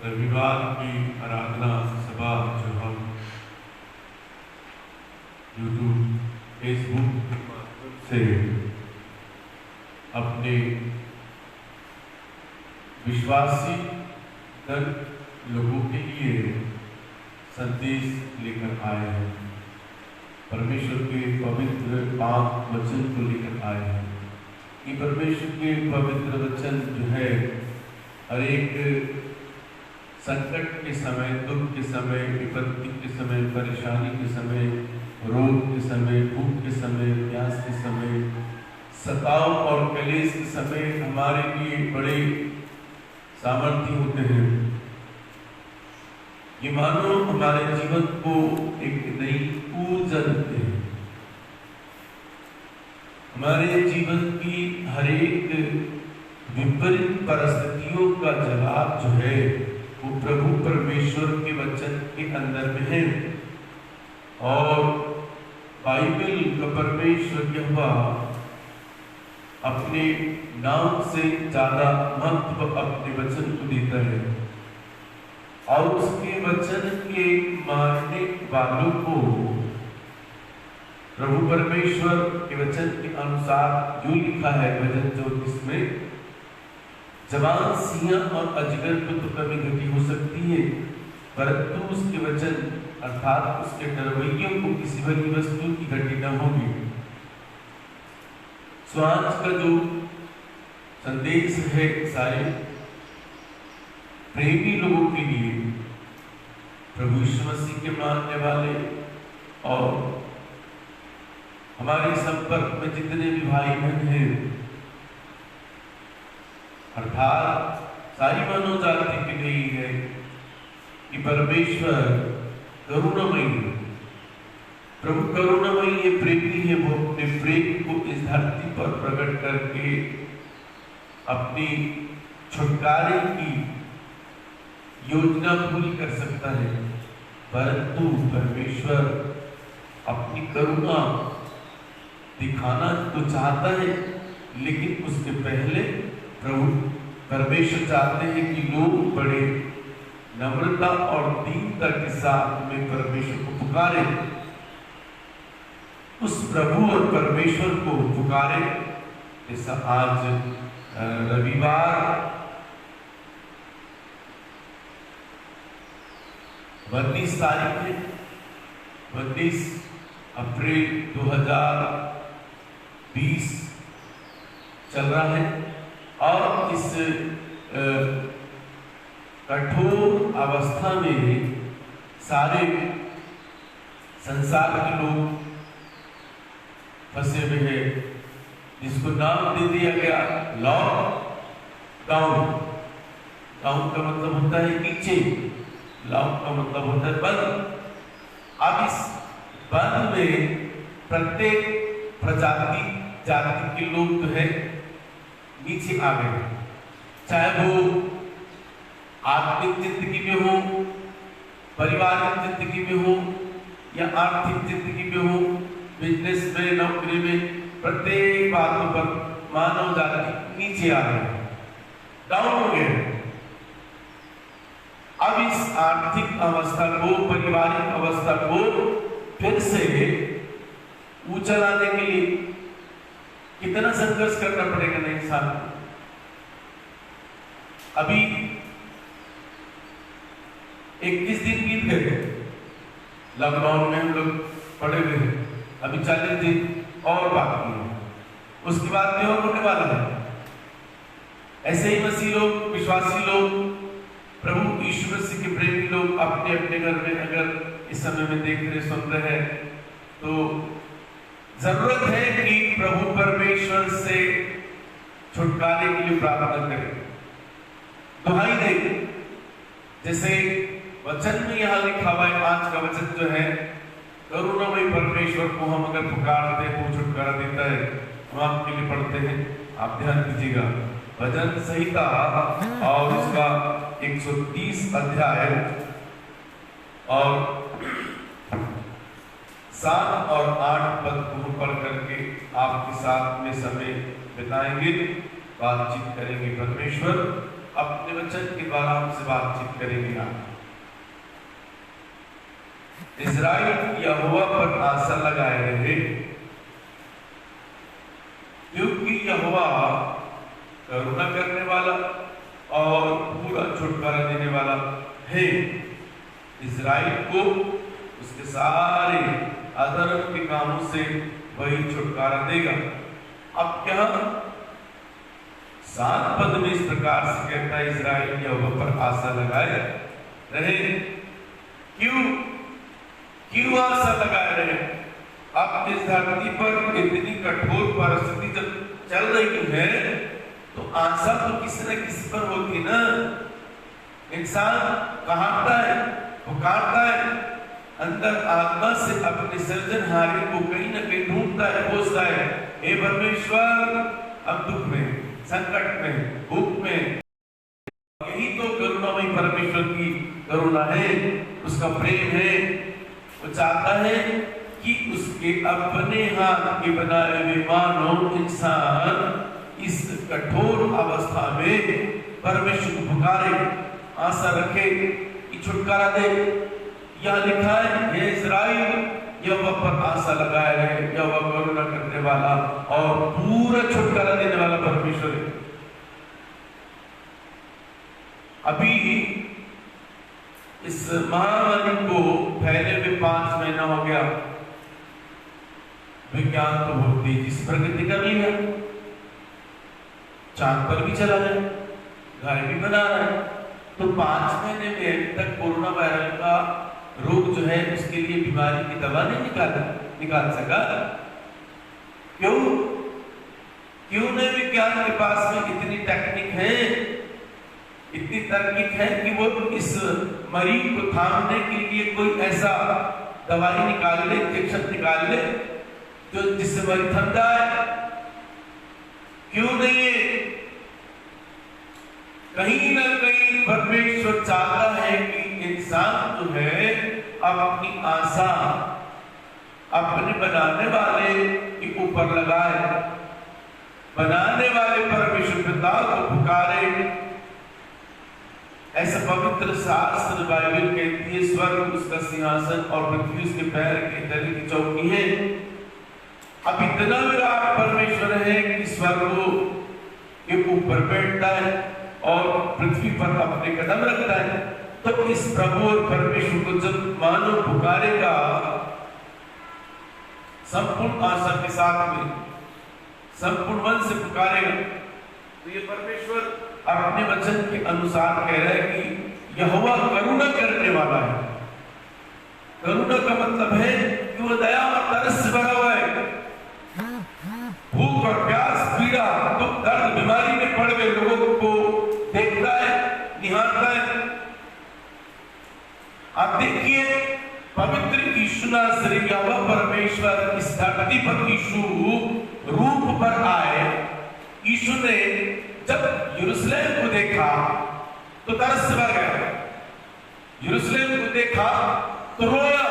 रविवार की आराधना सभा जो हम यूट्यूब फेसबुक के माध्यम से अपने विश्वासी दल लोगों के लिए संदेश लेकर आए हैं, परमेश्वर के पवित्र पाक वचन को लेकर आए हैं। ये परमेश्वर के पवित्र वचन जो है हर एक संकट के समय, दुख के समय, विपत्ति के समय, परेशानी के समय, रोग के समय, भूख के समय, प्यास के समय, सताव और कलेश के समय हमारे लिए बड़े सामर्थ्य होते हैं। ये मानो हमारे जीवन को एक नई ऊर्जा देते हैं। हमारे जीवन की हर एक विपरीत परिस्थितियों का जवाब जो है वो प्रभु परमेश्वर के वचन के अंदर में है। और बाइबल का परमेश्वर यहोवा अपने नाम से ज्यादा महत्व अपने वचन को देता है और उसके वचन के मानने वालों को प्रभु परमेश्वर के वचन के अनुसार जो लिखा है वचन 34 में, जवान सिंह और अजगर को तो कभी घटी हो सकती है, परंतु उसके वचन अर्थात उसके डरवैयों को किसी बड़ी वस्तु की घटी न होगी। आज का जो संदेश है सारे प्रेमी लोगों के लिए, प्रभु यीशु मसीह के मानने वाले और हमारे संपर्क में जितने भी भाई बहन हैं, अर्थात सारी मानव जाति के लिए है कि परमेश्वर करुणामयी है। प्रभु करुणामयी है, प्रेमी है। वो अपने प्रेम को इस धरती पर प्रकट करके अपनी छुटकारे की योजना पूरी कर सकता है, परंतु परमेश्वर अपनी करुणा दिखाना तो चाहता है, लेकिन उसके पहले प्रभु परमेश्वर चाहते हैं कि लोग बड़े नम्रता और दीनता के साथ में परमेश्वर को पुकारे। उस प्रभु और परमेश्वर को पुकारे। जैसा आज रविवार 32 तारीख है, 32 अप्रैल 2020 चल रहा है और इस कठोर अवस्था में सारे संसार के लोग फंसे हुए हैं, जिसको नाम दे दिया गया लॉकडाउन। डाउन का मतलब होता है नीचे, लॉक का मतलब होता है बंद। अब इस बंद में प्रत्येक प्रजाति जाति के लोग जो है नीचे आ गए, चाहे वो आत्मिक जिंदगी में हो, पारिवारिक जिंदगी में हो या आर्थिक जिंदगी में हो, बिजनेस में, नौकरी में, प्रत्येक बातों पर मानव जाति नीचे आ गए, डाउन हो गए। अब इस आर्थिक अवस्था को, पारिवारिक अवस्था को फिर से ऊंचा लाने के लिए कितना संघर्ष करना पड़ेगा ना इंसान को। अभी 21 दिन बीत गए लॉकडाउन में, हम लोग पड़े हुए हैं। अभी 40 दिन और बाकी है, उसके बाद भी और होने वाला है। ऐसे ही मसीह लोग, विश्वासी लोग, प्रभु यीशु मसीह के प्रेमी लोग अपने अपने घर में अगर इस समय में देख रहे, सुन रहे हैं, तो जरूरत है कि प्रभु परमेश्वर से छुटकारे के लिए प्रार्थना करें, दुहाई दें। जैसे वचन में यहां लिखा हुआ है, आज का वचन जो है, करुणामय परमेश्वर को हम अगर पुकारते हैं वो छुटकारा देता है। हम आपके लिए पढ़ते हैं, आप ध्यान दीजिएगा। भजन संहिता और इसका 130 अध्याय और 7 और 8 पद को पढ़ करके आपके साथ में समय बिताएंगे, बातचीत करेंगे। परमेश्वर अपने वचन के द्वारा हमसे बातचीत करेंगे। आप इज़राइल यहोवा पर आशा लगाए रहे, क्योंकि यहोवा करुणा करने वाला और पूरा छुटकारा देने वाला है। इज़राइल को उसके सारे अधर्म के कामों से वही छुटकारा देगा। अब क्या 7 पद में इस प्रकार से कहता है, इज़राइल यहोवा पर आशा लगाए रहे। क्यों आशा लगाए रहे? अब इस धरती पर इतनी कठोर परिस्थिति जब चल रही है तो आशा तो किसी न किसी पर होती ना। इंसान कहाता है, पुकारता है, अंदर आत्मा से अपने सृजनहारे को कहीं न कहीं ढूंढता है, खोजता है, हे परमेश्वर अब दुख में, संकट में, भूख में। यही तो करुणामयी परमेश्वर की करुणा है, उसका प्रेम है। वो चाहता है कि उसके अपने हाथ के बनाए हुए मानव इंसान इस कठोर अवस्था में परमेश्वर को पुकारे, आशा रखे कि छुटकारा दे। यह लिखा है, ये इज़राइल यहोवा पर आशा लगाए रहे, यहोवा करुणा करने वाला और पूरा छुटकारा देने वाला परमेश्वर है। अभी इस महामारी को फैले हुए 5 महीना हो गया। विज्ञान तो बहुत तेजी से प्रगति कर ली है, चांद पर भी चला है, घर भी बना रहा है। तो 5 महीने में अभी तक कोरोना वायरस का रोग जो है उसके लिए बीमारी की दवा नहीं निकाल सका। क्यों नहीं? विज्ञान के पास में इतनी टेक्निक है, इतनी तकनीक है कि वो इस मरीज को थामने के लिए कोई ऐसा दवाई निकाल ले, इंजेक्शन निकाल ले जो जिससे मरीज थम जाए। क्यों नहीं है? कहीं ना कहीं परमेश्वर चाहता है कि इंसान जो है अपनी आशा अपने बनाने वाले के ऊपर लगाए, बनाने वाले परमेश्वर पिता को पुकारे। ऐसा पवित्र शास्त्र बाइबल कहती है, स्वर्ग उसका सिंहासन और पृथ्वी उसके पैर के तले की चौकी है। अब इतना विराट परमेश्वर है कि स्वर्ग के ऊपर बैठता है और पृथ्वी पर अपने कदम रखता है। तो इस प्रभु और परमेश्वर को जब मानव पुकारेगा संपूर्ण आशा के साथ में, संपूर्ण मन से पुकारेगा, तो ये परमेश्वर अपने वचन के अनुसार कह रहा है कि यहोवा करुणा करने वाला है। करुणा का मतलब है कि वो दया और तरस से भरा हुआ है। भूख और प्यास, पीड़ा, दुख, दर्द, बीमारी में पड़ गए लोगों को देखता है, निहारता है। आप देखिए पवित्र यीशु नासरी यहोवा परमेश्वर इस धरती पर यीशु रूप पर आए। यीशु ने जब यरूशलेम को देखा तो तरस से भर गया, यरूशलेम को देखा तो रोया।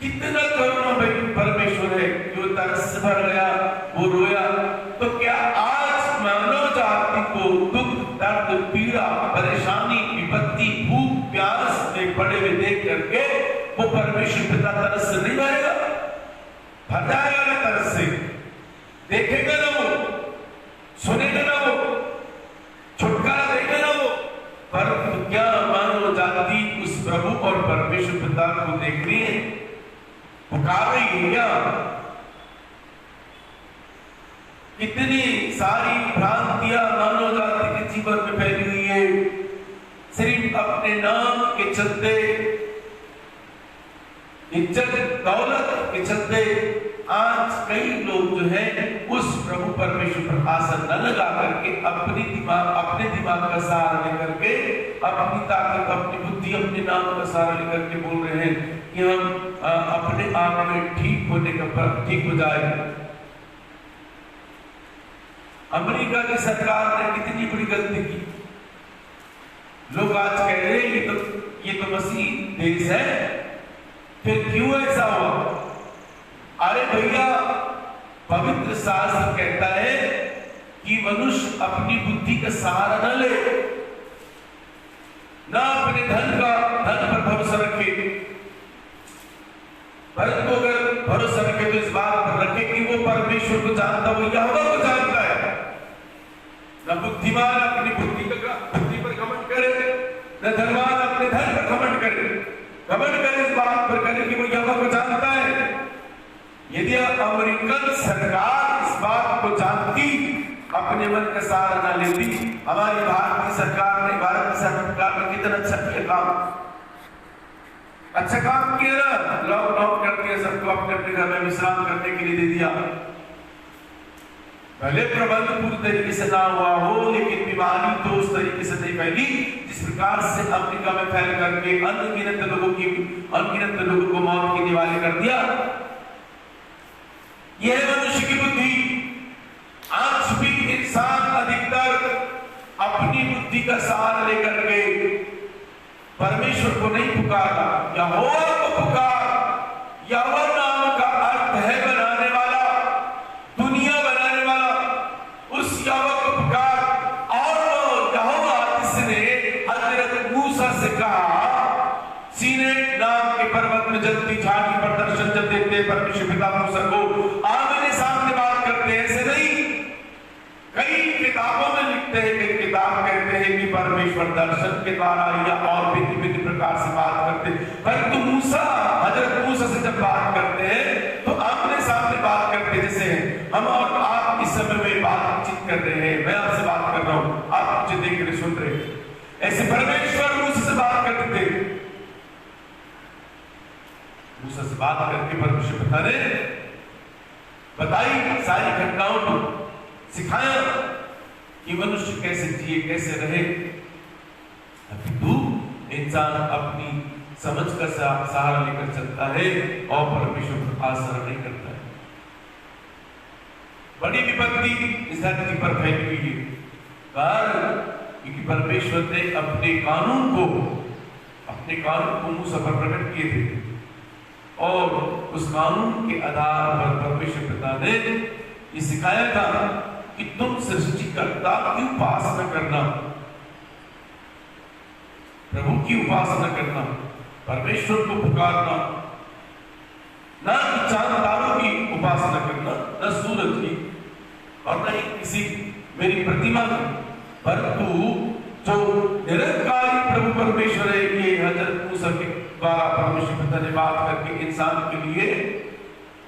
कितना करुणामय परमेश्वर है कि वो तरस से भर गया, वो रोया। तो क्या आज मानव जाति को दुख, दर्द, पीड़ा, परेशानी, विपत्ति, भूख, प्यास में पड़े हुए देख करके वो परमेश्वर पिता तरस से नहीं भरेगा? भर जाएगा ना तरस से। देखेगा ना वो, सुनेगा ना वो, छुटकारा देगा ना वो। पर क्या मानव जाति उस प्रभु और परमेश्वर पिता को देखनी है? पुकार रही है क्या? कितनी सारी भ्रांतियां मानव जाति के जीवन में फैली हुई है। सिर्फ अपने नाम के चलते, इज्जत दौलत के चलते आज कई लोग जो है उस प्रभु परमेश्वर पर आशा न लगा करके अपने दिमाग का सहारा लेकर के, अपनी ताकत, अपनी बुद्धि, अपने नाम का सहारा लेकर के बोल रहे हैं कि हम अपने आप में ठीक होने का ठीक हो जाए। अमेरिका की सरकार ने कितनी बड़ी गलती की। लोग आज कह रहे हैं ये तो मसीह देश है, फिर क्यों ऐसा हुआ? अरे भैया, पवित्र शास्त्र कहता है कि मनुष्य अपनी बुद्धि का सहारा न ले, वो यहोवा को जानता है। न बुद्धिमान अपनी बुद्धि पर घमंड करे, न धनवान अपने धन पर घमंड करे। घमंड करे इस बात पर करे कि वो यहोवा को जानता है। यदि अमेरिकन सरकार इस बात को जानती, अपने मन का सहारा न लेती, हमारी भारतीय सरकार ने, भारत सरकार ने कितना अच्छा किया काम, अच्छा काम किया ना। लॉकडाउन कर दिया, सबको अपने अपने घर में विश्राम करने के लिए दे दिया। भले प्रबंध पूरी तरीके से ना हुआ हो, लेकिन बीमारी तो उस तरीके से नहीं फैली जिस प्रकार से अमेरिका में फैल करके अनगिनत लोगों को मौत के निवाले कर दिया। यह है मनुष्य की बुद्धि। आज भी इंसान अधिकतर अपनी बुद्धि का सहारा लेकर के परमेश्वर को नहीं पुकारता, यहोवा को पुकार। यहोवा नाम का अर्थ है बनाने वाला, दुनिया बनाने वाला। उस यहोवा को पुकार। और वो यहोवा जिसने हजरत मूसा से कहा, सीनै नाम के पर्वत में जलती झाड़ी पर दर्शन जब देते परमेश्वर पिता मूसा को आमने सामने बात करते, ऐसे नहीं। कई किताबों में लिखते हैं कि किताब कहते हैं कि परमेश्वर दर्शन के द्वारा या और विभिन्न प्रकार से बात करते, परंतु मूसा, हजरत मूसा से जब बात करते हैं तो आमने सामने बात करते। जैसे हम और आप इस समय में बातचीत कर रहे हैं, मैं आपसे बात कर रहा हूं, आप मुझे देख रहे सुन रहे, ऐसे परमेश्वर मूसा से बात करते थे। मूसा से बात करके परमेश्वर पिता ने बताई सारी घटनाओं को, सिखाया कि मनुष्य कैसे जिए, कैसे रहे। अभी तू इंसान अपनी समझ का सहारा लेकर चलता है और परमेश्वर का आश्रय नहीं करता है। बड़ी विपत्ति इस धरती पर फैली हुई है, क्योंकि परमेश्वर ने अपने कानून को मूसा पर प्रकट किए थे और उस कानून के आधार पर परमेश्वर पिता ने ये सिखाया था कि तुम सृष्टिकर्ता की उपासना करना, प्रभु की उपासना करना, परमेश्वर को पुकारना, ना चांद तारों की उपासना करना, न सूरज की और न ही किसी मेरी प्रतिमा की, परंतु जो निरंकारी प्रभु परमेश्वर है, ये हजरत मूसा के द्वारा परमेश्वर पिता ने बात करके इंसान के लिए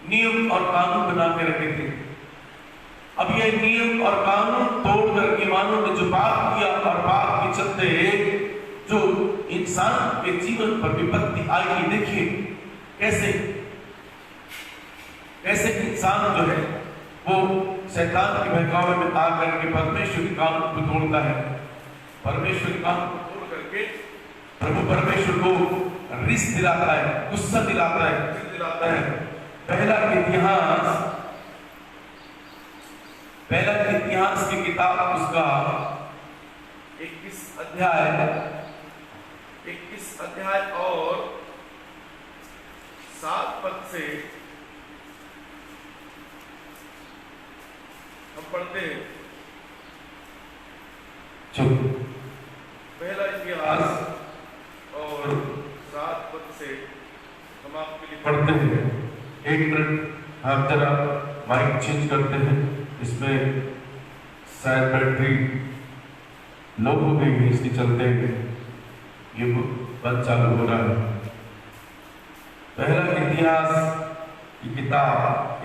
नियम और कानून बना के रखे थे। अब ये नियम और कानून तोड़ करके मानव ने जो पाप किया और पाप के चलते जो इंसान के जीवन पर विपत्ति आई, देखिए कैसे इंसान जो है वो शैतान के बहकावे में आकर के परमेश्वर के कानून को तोड़ता है। परमेश्वर के कानून को तोड़ करके प्रभु परमेश्वर को रिस दिलाता है, गुस्सा दिलाता है। पहला इतिहास की किताब उसका 21 अध्याय और 7 पद से हम पढ़ते हैं। पहला इतिहास और 7 पद से हम आपके लिए पढ़ते हैं। 1 मिनट आप जरा माइक चेंज करते हैं, इसमें शायद बैटरी लो हो गई है, इसके चलते ये बंद चालू हो रहा है। पहला इतिहास की किताब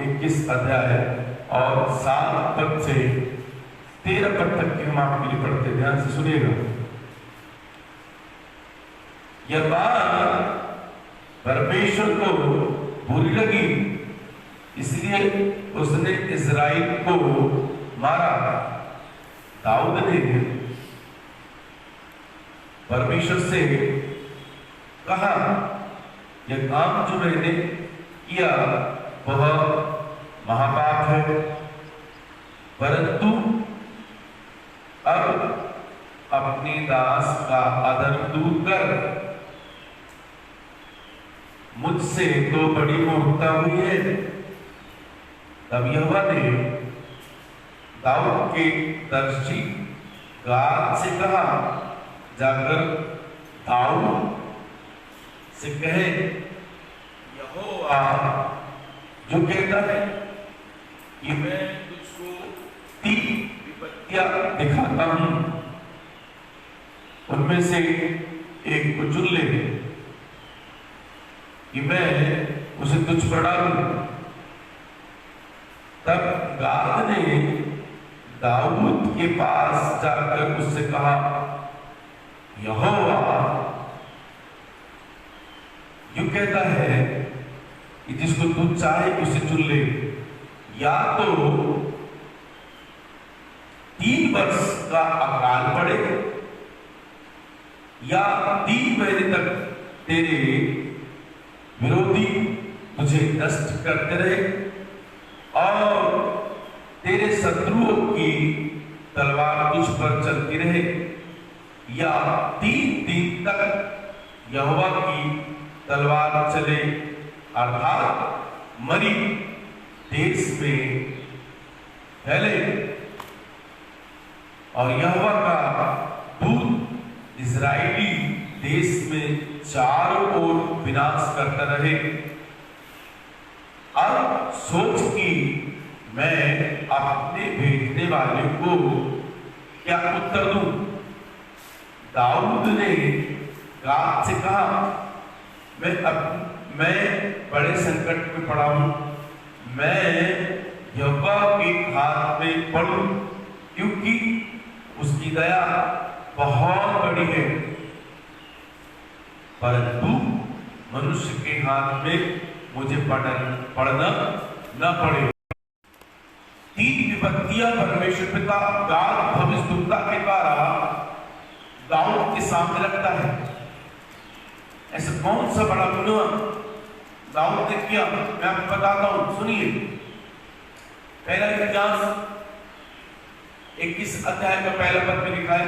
21 अध्याय और 7 पद से 13 पद तक की हम आपके लिए पढ़ते, ध्यान से सुनिएगा। यह बात परमेश्वर को बुरी लगी, इसलिए उसने इस्राएल को मारा। दाऊद ने परमेश्वर से कहा, यह काम जो मैंने किया वह महापाप है, परंतु अब अपने दास का आदर दूर कर, मुझसे तो बड़ी मूर्खता हुई है। तब यहोवा ने दाऊद के दर्शी गाद से कहा, जाकर दाऊद से कहे, यहोवा जो कहता है कि मैं तुझको तुझको 3 विपत्तियां दिखाता हूं, उनमें से एक को चुन ले कि मैं उसे तुझ पर डालूं। तब गाद ने दाऊद के पास जाकर उससे कहा, यहोवा यूं कहता है कि जिसको तू चाहे उसे चुन ले, या तो 3 वर्ष का अकाल पड़े या 3 महीने तक तेरे विरोधी तुझे नष्ट करते रहे और तेरे शत्रुओं की तलवार तुझ पर चलती रहे, या 3 दिन तक यहोवा की तलवार चले, अर्थात मरी देश में फैले और यहोवा का दूत इजरायली देश में चारों ओर विनाश करता रहे। अब सोच कि मैं अपने भेजने वाले को क्या उत्तर दूं? दाऊद ने गाद से कहा, मैं बड़े संकट में पड़ा हूं, मैं यहोवा के हाथ में पड़ूं, क्योंकि उसकी दया बहुत बड़ी है, परंतु मनुष्य के हाथ में मुझे पड़ना न पड़े। 3 विपत्तियां परमेश्वर पिता गाद भविष्यद्वक्ता के द्वारा दाऊद के सामने रखता है। ऐसा कौन सा बड़ा गुनाह दाऊद ने किया, मैं आपको बताता हूं, सुनिए। पहला इतिहास 21 अध्याय का पहला पद में लिखा है,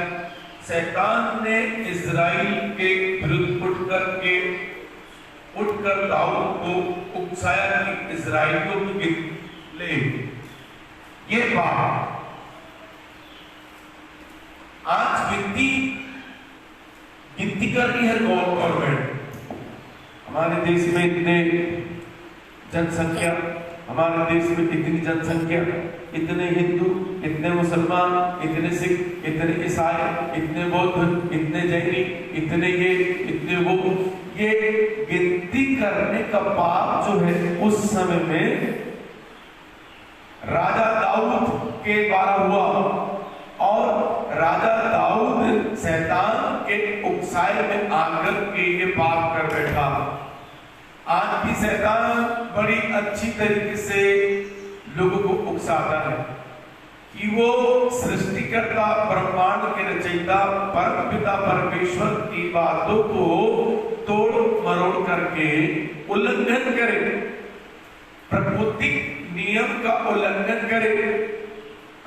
शैतान ने इजराइल के विरुद्ध उठकर दाऊद को उकसाया कि इजराइलियों की गिनती ले। ये बात आज गिनती कर रही है गवर्नमेंट। हमारे देश में इतने जनसंख्या, हमारे देश में इतनी जनसंख्या, इतने हिंदू, इतने मुसलमान, इतने सिख, इतने ईसाई, इतने बौद्ध, इतने जैनी, इतने ये, इतने वो, ये गिनती करने का पाप जो है उस समय में राजा दाऊद के द्वारा हुआ और राजा दाऊद शैतान के उकसाए में आकर के ये पाप कर बैठा। आज भी शैतान बड़ी अच्छी तरीके से लोगों को उकसाता है कि वो सृष्टिकर्ता, ब्रह्मांड के रचयिता, परम पिता परमेश्वर की बातों को तोड़ मरोड़ करके उल्लंघन करे, प्राकृतिक नियम का उल्लंघन करे।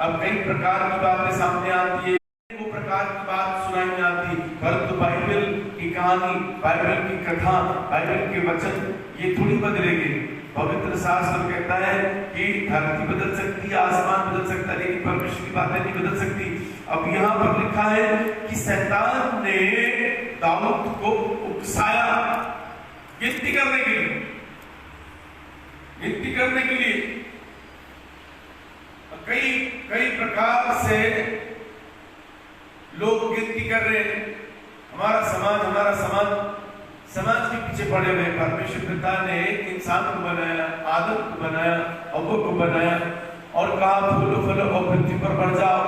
अब कई प्रकार की बातें सामने आती है, वो प्रकार की बात सुनाई नहीं आती, परंतु बाइबल की कहानी, बाइबल की कथा, बाइबल के वचन ये थोड़ी बदलेगी। पवित्र शास्त्र कहता है कि धरती बदल सकती है, आसमान बदल सकता है, लेकिन परमेश्वर की बातें नहीं बदल सकती। अब यहाँ पर लिखा है कि शैतान ने दाऊद को उकसाया गिनती करने के लिए, गिनती करने के लिए। कई प्रकार से लोग गिनती कर रहे हैं। हमारा समाज के पीछे पड़े हुए। परमेश्वर पिता ने इंसान को बनाया, आदम को बनाया, हव्वा को बनाया और कहा फूलो फलो और पृथ्वी पर बढ़ जाओ।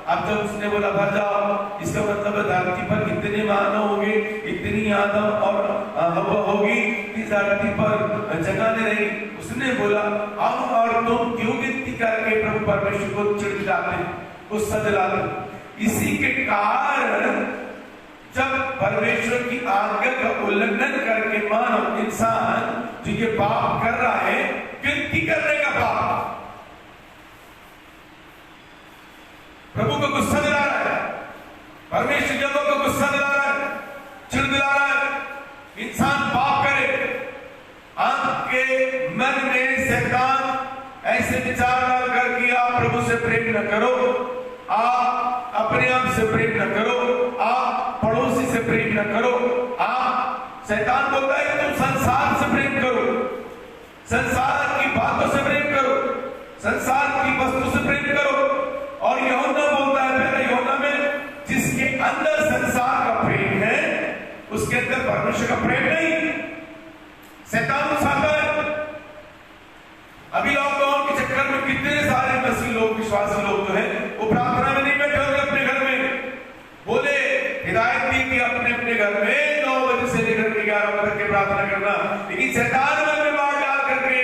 अब जब उसने बोला बढ़ जाओ, इसका मतलब है धरती पर इतने मानव होंगे, इतनी आदम और हव्वा होगी, इस धरती पर जगह नहीं रही। उसने बोला अब और तुम क्यों गिनती करके प्रभु परमेश्वर को चिढ़ाते, गुस्सा दिलाते। इसी के कारण जब परमेश्वर की आज्ञा का उल्लंघन करके मानव इंसान जो ये पाप कर रहा है, गिनती करने का पाप, प्रभु को गुस्सा दिला रहा है, परमेश्वर जनों को गुस्सा दिला रहा है, चिढ़ दिला रहा है। इंसान पाप करे, आपके मन में शैतान ऐसे विचार डाल कर कि आप प्रभु से प्रेम न करो, आप अपने आप से प्रेम न करो, आप पड़ोसी से प्रेम न करो। आप शैतान बोलता है तुम संसार से प्रेम करो, संसार की बातों से प्रेम करो, संसार की वस्तु से प्रेम करो। अंदर संसार का प्रेम है, उसके अंदर परमेश्वर का प्रेम नहीं। शैतान उकसाता है। अभी लॉकडाउन के चक्कर में कितने सारे मसीह लोग, विश्वासी लोग जो है वो प्रार्थना में नहीं बैठे होंगे अपने घर में। बोले हिदायत दी कि अपने अपने घर में 9 बजे से लेकर के 11 बजे तक के प्रार्थना करना, लेकिन शैतान मन में बात डाल करके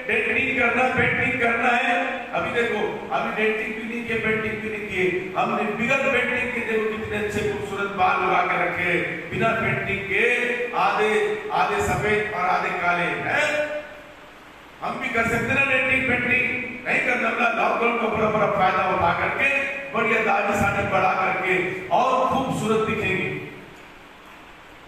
डेटिंग करना, पेंटिंग करना है। अभी देखो, अभी डेटिंग भी नहीं किए, पेंटिंग भी नहीं किए, हमने बिगड़ पेंटिंग के देखो कितने अच्छे खूबसूरत बाल लगा के रखे, बिना पेंटिंग के आधे आधे सफेद और आधे काले हैं। हम भी कर सकते ना डेटिंग पेंटिंग, नहीं करना। लॉकडाउन का बड़ा फायदा उठा करके बढ़िया दाढ़ी साड़ी बढ़ा करके और खूबसूरत दिखेंगे।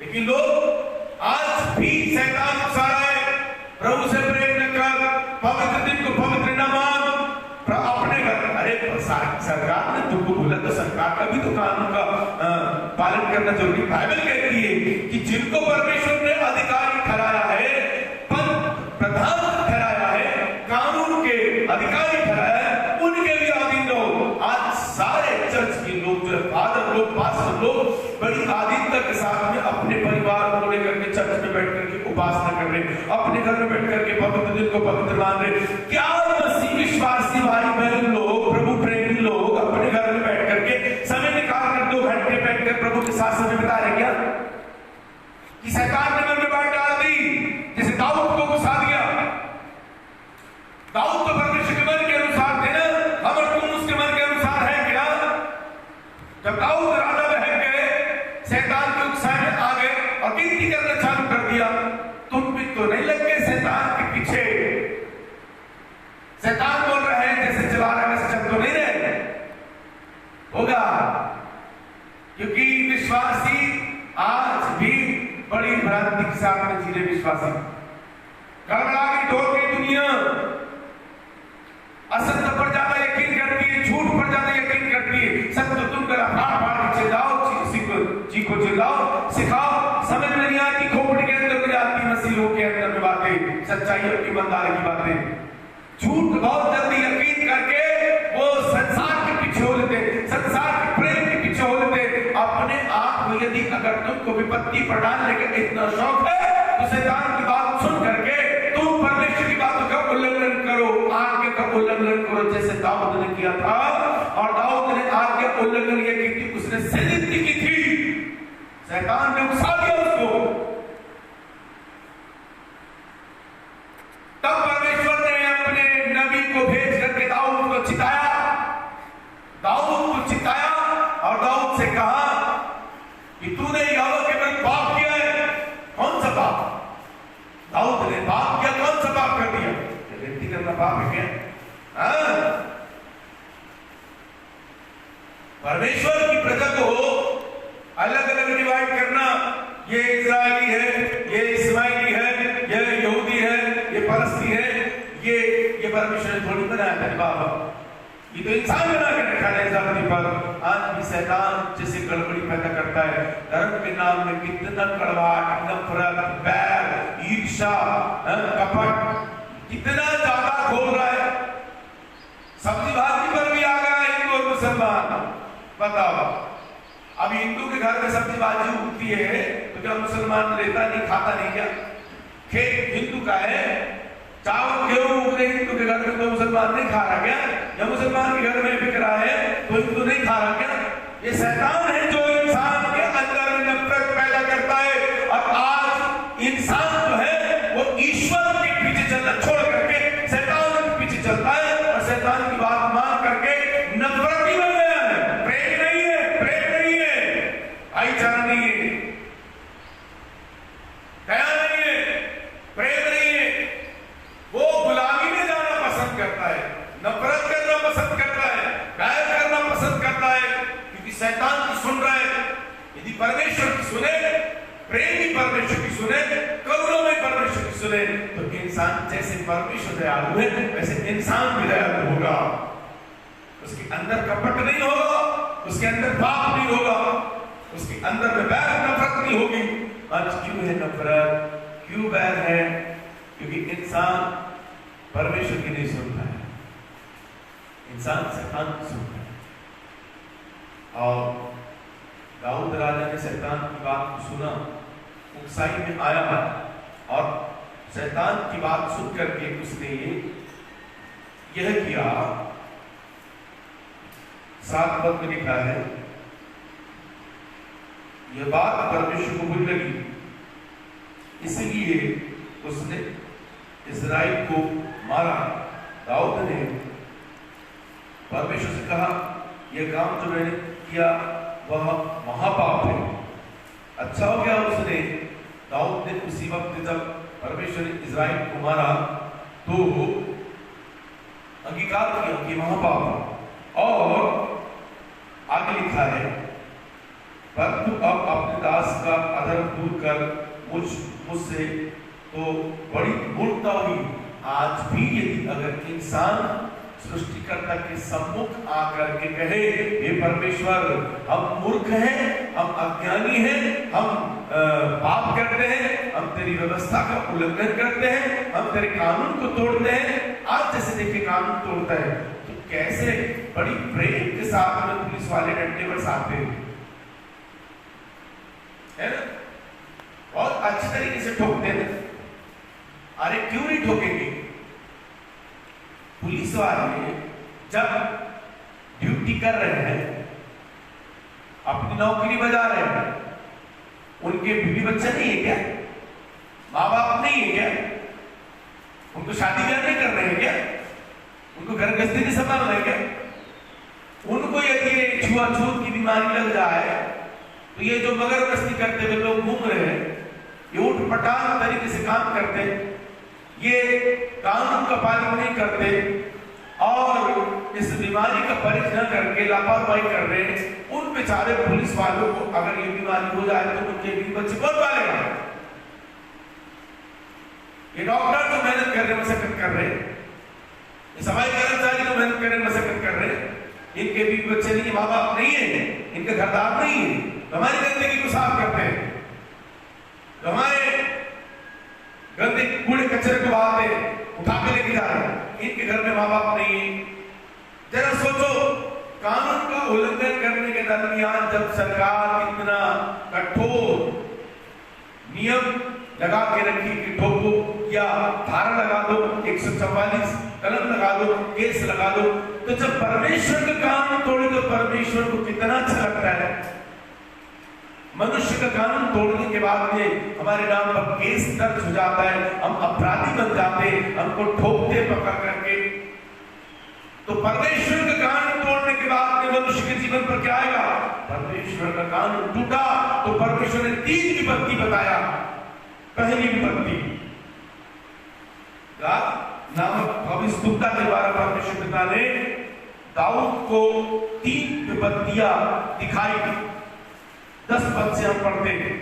लेकिन लोग आज भी शैतान उकसा रहा है, प्रभु से प्रेम न कर, पवित्र दिन को पवित्र न मान, अपने घर। अरे सरकार ने तुमको बोला तो सरकार का भी तो कानून का पालन करना जरूरी। बाइबल कहती है कि जिनको परमेश्वर ने अधिकारी ठहराया है, प्रधान ठहराया है, कानून के अधिकारी ठहराया है, उनके भी अधीन रहो। आज सारे चर्च के लोग जो फादर लोग, पास्टर लोग बड़ी आधीनता के साथ में अपने परिवार को लेकर के चर्च में बैठ करके उपासना कर रहे, अपने घर में बैठ करके पवित्र दिन को पवित्र मान रहे। क्या मसीह विश्वासी भाई बहन लोग, प्रभु प्रेमी लोग अपने घर में बैठ करके समय निकाल कर 2 घंटे बैठ कर प्रभु के साथ समय बिता रहे क्या? कि शैतान ने मन में बात डाल दी, जैसे दाऊद को गुस्सा दिया। दाऊद तो परमेश्वर के मन के अनुसार थे ना, हम और तुम उसके मन के अनुसार है क्या? जब दाऊद राजा बहक गए, शैतान के उत्साह में आ गए और गिनती करना चालू कर दिया। तुम भी तो नहीं लग गए शैतान के पीछे? शैतान बोल रहे हैं जैसे चला रहा है वैसे चल तो नहीं रहे होगा, क्योंकि विश्वासी आज भी बड़ी भ्रांति के साथ में जी रहे। विश्वासी गड़बड़ा गई, डोल गई दुनिया, असत्य पर ज्यादा यकीन करती है, झूठ पर ज्यादा यकीन करती है। सत्य तुम कर फाड़ के चिल्लाओ, चीखो चिल्लाओ, सिखाओ, समझ में नहीं आती, खोपड़ी के अंदर में आती, मसीहों के अंदर में बातें, सच्चाई और ईमानदारी की बातें। झूठ बहुत जल्दी यकीन करके वो संसार के पीछे हो लेते, संसार के प्रेम के पीछे हो लेते। अपने आप में यदि अगर तुमको विपत्ति पर डालने का इतना शौक है तो शैतान की बात सुन करके तुम परमेश्वर की बातों का उल्लंघन करो, आज्ञा का उल्लंघन करो, जैसे दाऊद ने किया था। और दाऊद ने आज्ञा उल्लंघन ये की थी, उसने सिद्धि की थी, शैतान ने उकसा दिया उसको। तब परमेश्वर ने अपने नबी को भेज करके दाऊद को चिताया, और दाऊद से कहा कि तूने यहोवा के विरुद्ध पाप किया है। कौन सा पाप? दाऊद ने पाप किया, कौन सा पाप कर दिया? विनती करना पाप है क्या? परमेश्वर की प्रजा को अलग अलग डिवाइड करना, ये इस्राएली है, ये इस्माइली है, ये यहूदी है, ये फलस्ती है, ये परमेश्वर ने थोड़ी बनाया था बाबा, ये तो इंसान बना के रखा है धरती पर। आज भी शैतान जैसे गड़बड़ी पैदा करता है, धर्म के नाम में कितना कड़वाहट, नफरत, बैर, ईर्ष्या, कपट कितना ज्यादा खोल रहा है। सब्जी भाजी पर भी आ गया हिंदू और मुसलमान। बताओ, अभी हिंदू के घर में सब्जी भाजी उगती है तो क्या मुसलमान लेता नहीं, खाता नहीं क्या? खेत हिंदू का है, चावल गेहूं उग रहे हिंदू के घर में तो मुसलमान नहीं खा रहा क्या? या मुसलमान के घर में बिक रहा है तो हिंदू नहीं खा रहा क्या? ये शैतान है जो इंसान के अंदर नफरत पैदा करता है। और आज इंसान जो है वो ईश्वर के पीछे चलना छोड़ करके शैतान के पीछे चलता है, और शैतान की बात मान करके नफरत ही बन गया है। प्रेम नहीं है, भाईचारा नहीं है, दया नहीं है, प्रेम नहीं है। वो गुलामी में जाना पसंद करता है, नफरत करना पसंद करता है, बैर करना पसंद करता है, क्योंकि शैतान की सुन रहा है। यदि परमेश्वर की सुने, प्रेमी परमेश्वर की सुने, करुणामय परमेश्वर की सुने, तो इंसान जैसे परमेश्वर दयालु है वैसे इंसान भी दयालु होगा। उसके अंदर कपट नहीं होगा, उसके अंदर पाप नहीं होगा, उसके अंदर में बैर नफरत नहीं होगी। आज क्यों है नफरत, क्यों बैर है? क्योंकि इंसान परमेश्वर की नहीं सुनता है, इंसान शैतान की सुनता है। और दाऊद राजा ने शैतान की बात को सुना, उकसाई में आया और शैतान की बात सुन करके उसने यह किया। 7 पद में लिखा है, यह बात परमेश्वर को बुरी लगी, इसलिए उसने इस्राएल को मारा। दाऊद ने परमेश्वर से कहा, यह काम जो मैंने किया वह महापाप है। अच्छा हो गया उसने, दाऊद ने उसी वक्त जब परमेश्वर ने इस्राएल को मारा तो अंगीकार किया कि महापाप है। और आगे लिखा है, परंतु अब अपने दास का अधर्म दूर कर मुझसे तो बड़ी मूर्खता हुई। आज भी यदि अगर इंसान सृष्टिकर्ता के सम्मुख आकर के कहे, हे परमेश्वर हम मूर्ख हैं, हम अज्ञानी हैं, हम पाप करते हैं, हम तेरी व्यवस्था का उल्लंघन करते हैं, हम तेरे कानून को तोड़ते हैं, आज जैसे देखे कानून तोड़ता है, तो कैसे बड़ी प्रेम के साथ में पुलिस वाले डंडे बरसाते हैं ना, बहुत अच्छी तरीके से ठोकते हैं। अरे क्यों नहीं ठोकेंगे? पुलिस वाले जब ड्यूटी कर रहे हैं, अपनी नौकरी बजा रहे हैं, उनके बीवी बच्चे नहीं है क्या? माँ बाप नहीं है क्या? उनको शादी ब्याह नहीं कर रहे हैं क्या? उनको घर गृहस्थी नहीं संभाल रहे हैं क्या? उनको यदि छुआछूत की बीमारी लग जाए तो ये जो मगर गश्ती करते हुए लोग घूम रहे हैं, ये उठपटांग तरीके से काम करते हैं, ये कानून का पालन नहीं करते और इस बीमारी का परीक्षण न करके लापरवाही कर रहे हैं, उन बेचारे पुलिस वालों को अगर ये बीमारी हो जाए तो उनके बीवी बच्चे कौन पालेगा? ये डॉक्टर जो मेहनत कर रहे हैं, मशक्कत कर रहे हैं, ये सफाई कर्मचारी जो मेहनत कर रहे हैं, मशक्कत कर रहे हैं, इनके बीवी बच्चे नहीं, माँ बाप नहीं है, इनके घरदार नहीं है, हमारी गंदगी को साफ करते हैं, हमारे गंदे कूड़े कचरे को बहाते उठा के लेके जा रहे हैं, इनके घर में माँ बाप नहीं है। जरा सोचो, कानून का उल्लंघन करने के दरमियान जब सरकार इतना कठोर नियम लगा के रखी कि ठोको या धारा लगा दो, 144 कलम लगा दो, केस लगा दो, तो जब परमेश्वर का कानून तोड़े तो परमेश्वर को कितना अच्छा लगता है। मनुष्य का कानून तोड़ने के बाद में हमारे नाम पर केस दर्ज हो जाता है, हम अपराधी बन जाते हैं, हमको ठोकते पकड़ करके। तो परमेश्वर का कानून तोड़ने के बाद में मनुष्य के जीवन पर क्या आएगा? परमेश्वर का कानून टूटा तो परमेश्वर ने 3 विपत्ति बताया। पहली विपत्ति, गाद नामक भविष्यवक्ता के द्वारा परमेश्वर पिता ने दाऊद को 3 विपत्तियां दिखाई। 10 पद से हम पढ़ते हैं,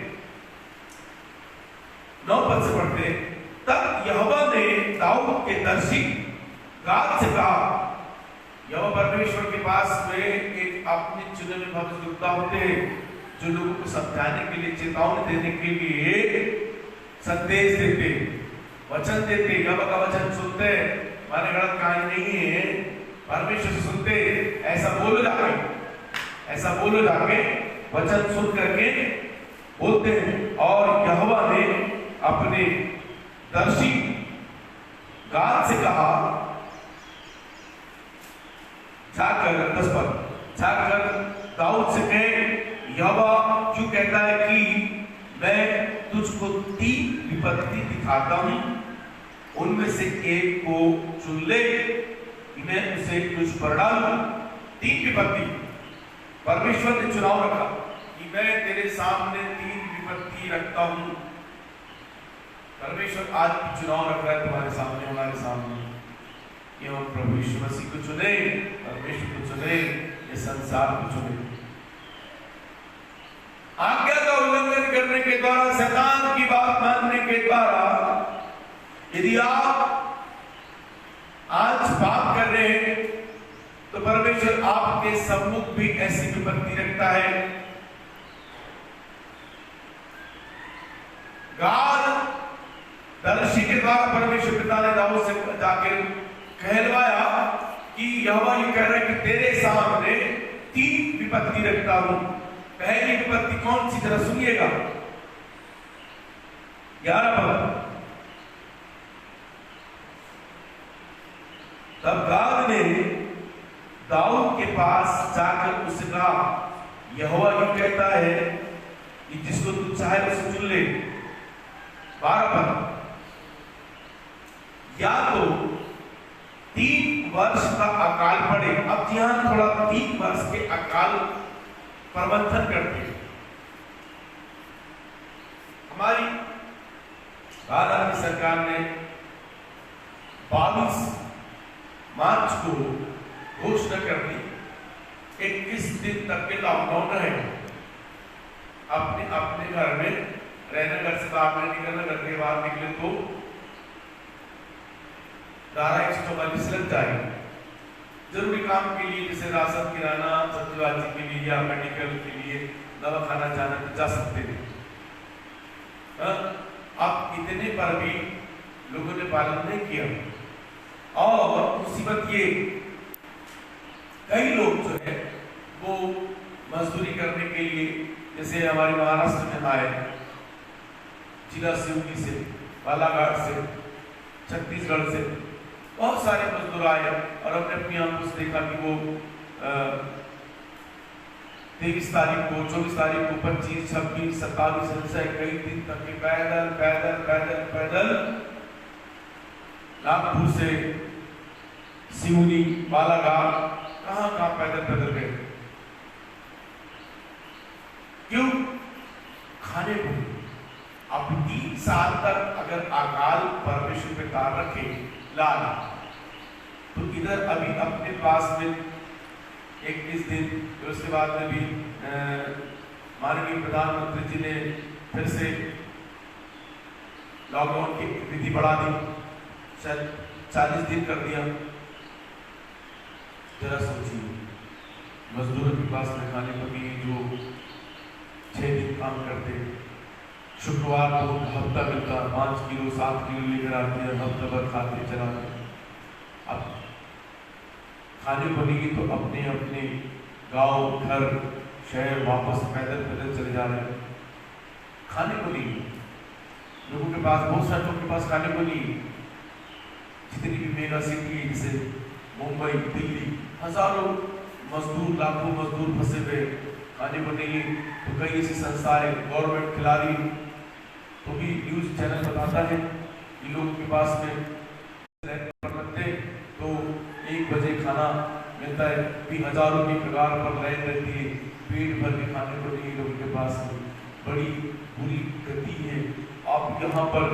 9 पद से पढ़ते हैं। तब यहोवा ने दाऊद के दर्शी गाद से कहा, यहोवा परमेश्वर के पास में एक अपने चुने हुए भविष्यवक्ता होते हैं जो लोगों को समझाने के लिए, चेतावनी देने के लिए संदेश देते, वचन देते, यहोवा का वचन सुनते, माने गलत कहानी नहीं है, परमेश्वर से सुनते, ऐसा बोलो जाके वचन सुन करके बोलते हैं। और यहोवा ने अपने दर्शी गाद से कहा, जाकर दाऊद से कहे, यहोवा क्यों कहता है कि मैं तुझको 3 विपत्ति दिखाता हूं, उनमें से एक को चुन ले, मैं उसे तुझ पर डालूं। 3 विपत्ति परमेश्वर ने चुनाव रखा कि मैं तेरे सामने 3 विपत्ति रखता हूं। परमेश्वर आज भी चुनाव रख रहा है तुम्हारे सामने, हमारे सामने, कि हम प्रभु यीशु मसीह को चुने, परमेश्वर को चुने, ये संसार को चुने। आज्ञा का उल्लंघन करने के द्वारा, शैतान की बात मानने के द्वारा, यदि आप आज पाप कर रहे हैं तो परमेश्वर आपके सम्मुख भी ऐसी विपत्ति रखता है। गाद दर्शी के द्वारा परमेश्वर पिता ने दाऊद से जाकर कहलवाया कि यहोवा ये कह रहा है कि तेरे सामने 3 विपत्ति रखता हूं। पहली विपत्ति कौन सी, जरा सुनिएगा। 11 पद। तब गाद ने दाऊद के पास जाकर उससे कहा, यहोवा यूं कहता है कि जिसको तू चाहे उसे चुन ले। 12 पद। या तो 3 वर्ष का अकाल पड़े। अब यहां थोड़ा 3 वर्ष के अकाल प्रबंधन करते हैं। हमारी भारत की सरकार ने 22 मार्च को घोषणा कर दी 21 दिन तक के लॉकडाउन रहेगा। अपने अपने घर में रहना, घर से बाहर नहीं निकलना, घर के बाहर निकले तो धारा 144 लग जाएगी। जरूरी काम के लिए जैसे राशन, किराना, सब्जी के लिए या मेडिकल के लिए दवा खाना जाना तो जा सकते हैं। अब इतने पर भी लोगों ने पालन नहीं किया। और मुसीबत ये, कई लोग जो है वो मजदूरी करने के लिए, जैसे हमारे महाराष्ट्र में आए, जिला सिवनी से, बालाघाट से, छत्तीसगढ़ से बहुत सारे मजदूर आए और अपने अपनी आंखों से देखा कि वो 23 तारीख को, 24 तारीख को, 25, 26, 27 ऐसे कई दिन तक के पैदल पैदल पैदल पैदल नागपुर से सिवनी, बालाघाट, कहां पैदल पैदल गए। क्यों? खाने को। अब 3 साल तक अगर अकाल परमेश्वर पे तार रखे लाल, तो इधर अभी अपने पास में 21 दिन, फिर उसके बाद में भी माननीय प्रधानमंत्री जी ने फिर से लॉकडाउन की विधि बढ़ा दी, शायद 40 दिन कर दिया। जरा सोचिए, मजदूरों के पास में खाने को भी जो 6 दिन काम करते, शुक्रवार को हफ्ता मिलता, 5 किलो 7 किलो लेकर आते हैं, हफ्ता भर खाते चलाते। अब खाने को नहीं तो अपने अपने गांव, घर, शहर वापस पैदल पैदल चले जा रहे हैं। खाने को नहीं, लोगों के पास, बहुत सारे लोगों के पास खाने को नहीं। जितनी भी मेगा सिटी है जैसे मुंबई, दिल्ली, हजारों मजदूर, लाखों मजदूर फंसे हुए, खाने को नहीं। तो कई ऐसी संस्थाएं, गवर्नमेंट खिला रही, तो भी न्यूज चैनल बताता है कि लोगों के पास में बनते तो 1 बजे खाना मिलता है, भी हजारों की कगार पर लाइन रहती है, पेट भर के खाने को नहीं लोगों के पास। बड़ी बुरी गति है। आप यहाँ पर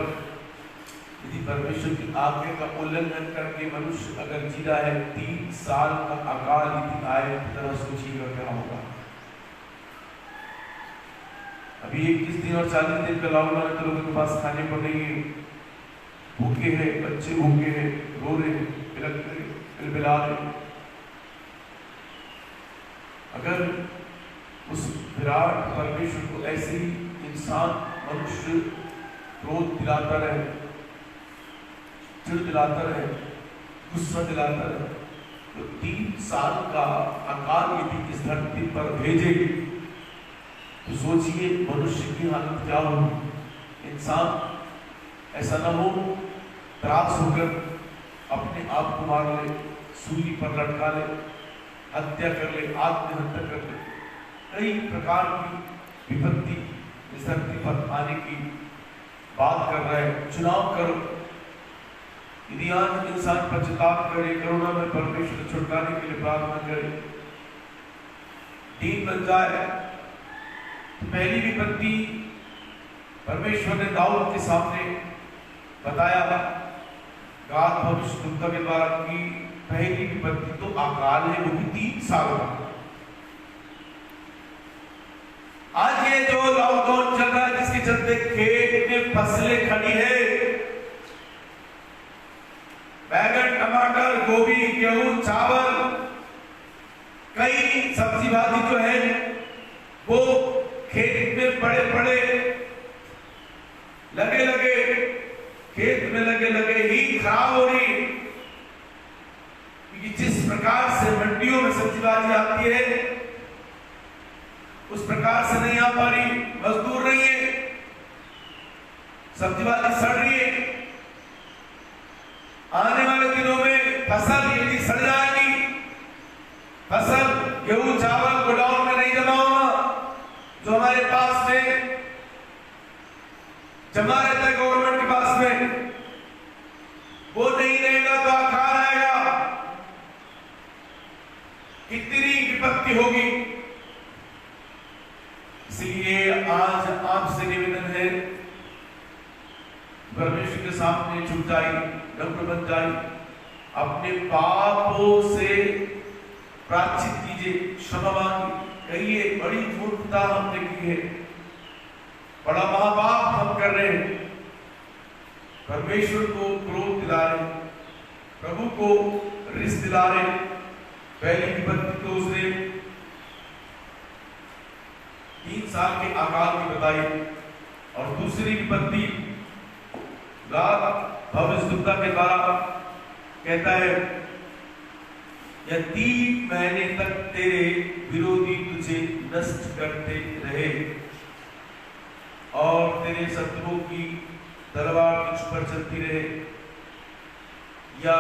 यदि परमेश्वर की आज्ञा का उल्लंघन करके मनुष्य अगर जी रहा है, 3 साल का अकाल यदि आए, जरा सोचिएगा क्या होगा। अभी 21 दिन और 40 दिन का लॉकडाउन है, तो लोगों के पास खाने को नहीं है, भूखे हैं, बच्चे भूखे हैं, रो रहे, बिलबिला रहे। अगर उस विराट परमेश्वर को ऐसे ही इंसान, मनुष्य क्रोध दिलाता रहे, चिढ़ दिलाता रहे, गुस्सा दिलाता रहे, तो 3 साल का अकाल यदि इस धरती पर भेजे, तो सोचिए मनुष्य की हालत क्या होगी। इंसान ऐसा ना हो त्रास होकर अपने आप को मार ले, सूली पर लटका ले, हत्या कर ले, आत्महत्या कर ले। कई प्रकार की विपत्ति इस धरती पर आने की बात कर रहा है। चुनाव करो, यदि आज इंसान पश्चाताप करे, करुणा में परमेश्वर छुटकारे के लिए प्रार्थना करे, दीन बन जाए, तो पहली विपत्ति परमेश्वर ने दाऊद के सामने बताया, गाद भविष्यद्वक्ता के द्वारा की पहली विपत्ति तो अकाल है, वो भी 3 साल का। आज ये जो लॉकडाउन चल रहा है, जिसके चलते खेत में फसलें खड़ी है, बैगन, टमाटर, गोभी, गेहूं, चावल, कई सब्जी भाजी जो है वो खेत में बड़े बड़े लगे खेत में लगे ही खराब हो रही। क्योंकि जिस प्रकार से मंडियों में सब्जी भाजी आती है, उस प्रकार से नहीं आ पा रही, मजदूर नहीं है, सब्जी वाली सड़ रही है, आने वाले दिनों में फसल यदि सड़ जाएगी, फसल गेहूं चावल गोडाउन में नहीं जमा होगा, जो हमारे पास में जमा रहता है गवर्नमेंट के पास में, वो नहीं रहेगा तो अकाल आएगा, कितनी विपत्ति होगी। इसलिए आज आपसे निवेदन है, परमेश्वर के सामने झुक जाइए, नम्र बन जाइए, अपने पापों से प्रायश्चित कीजिए, क्षमा मांगिए, कहिए बड़ी मूर्खता हमने की है, बड़ा महापाप हम कर रहे हैं, परमेश्वर को क्रोध दिला रहे, प्रभु को रिस दिला रहे। पहली विपत्ति तो उसने 3 साल के अकाल की बताई, और दूसरी विपत्ति भविष्यवक्ता के द्वारा कहता है, या 3 महीने तक तेरे विरोधी तुझे नष्ट करते रहे और तेरे शत्रुओं की तलवार तुझ पर चलती रहे, या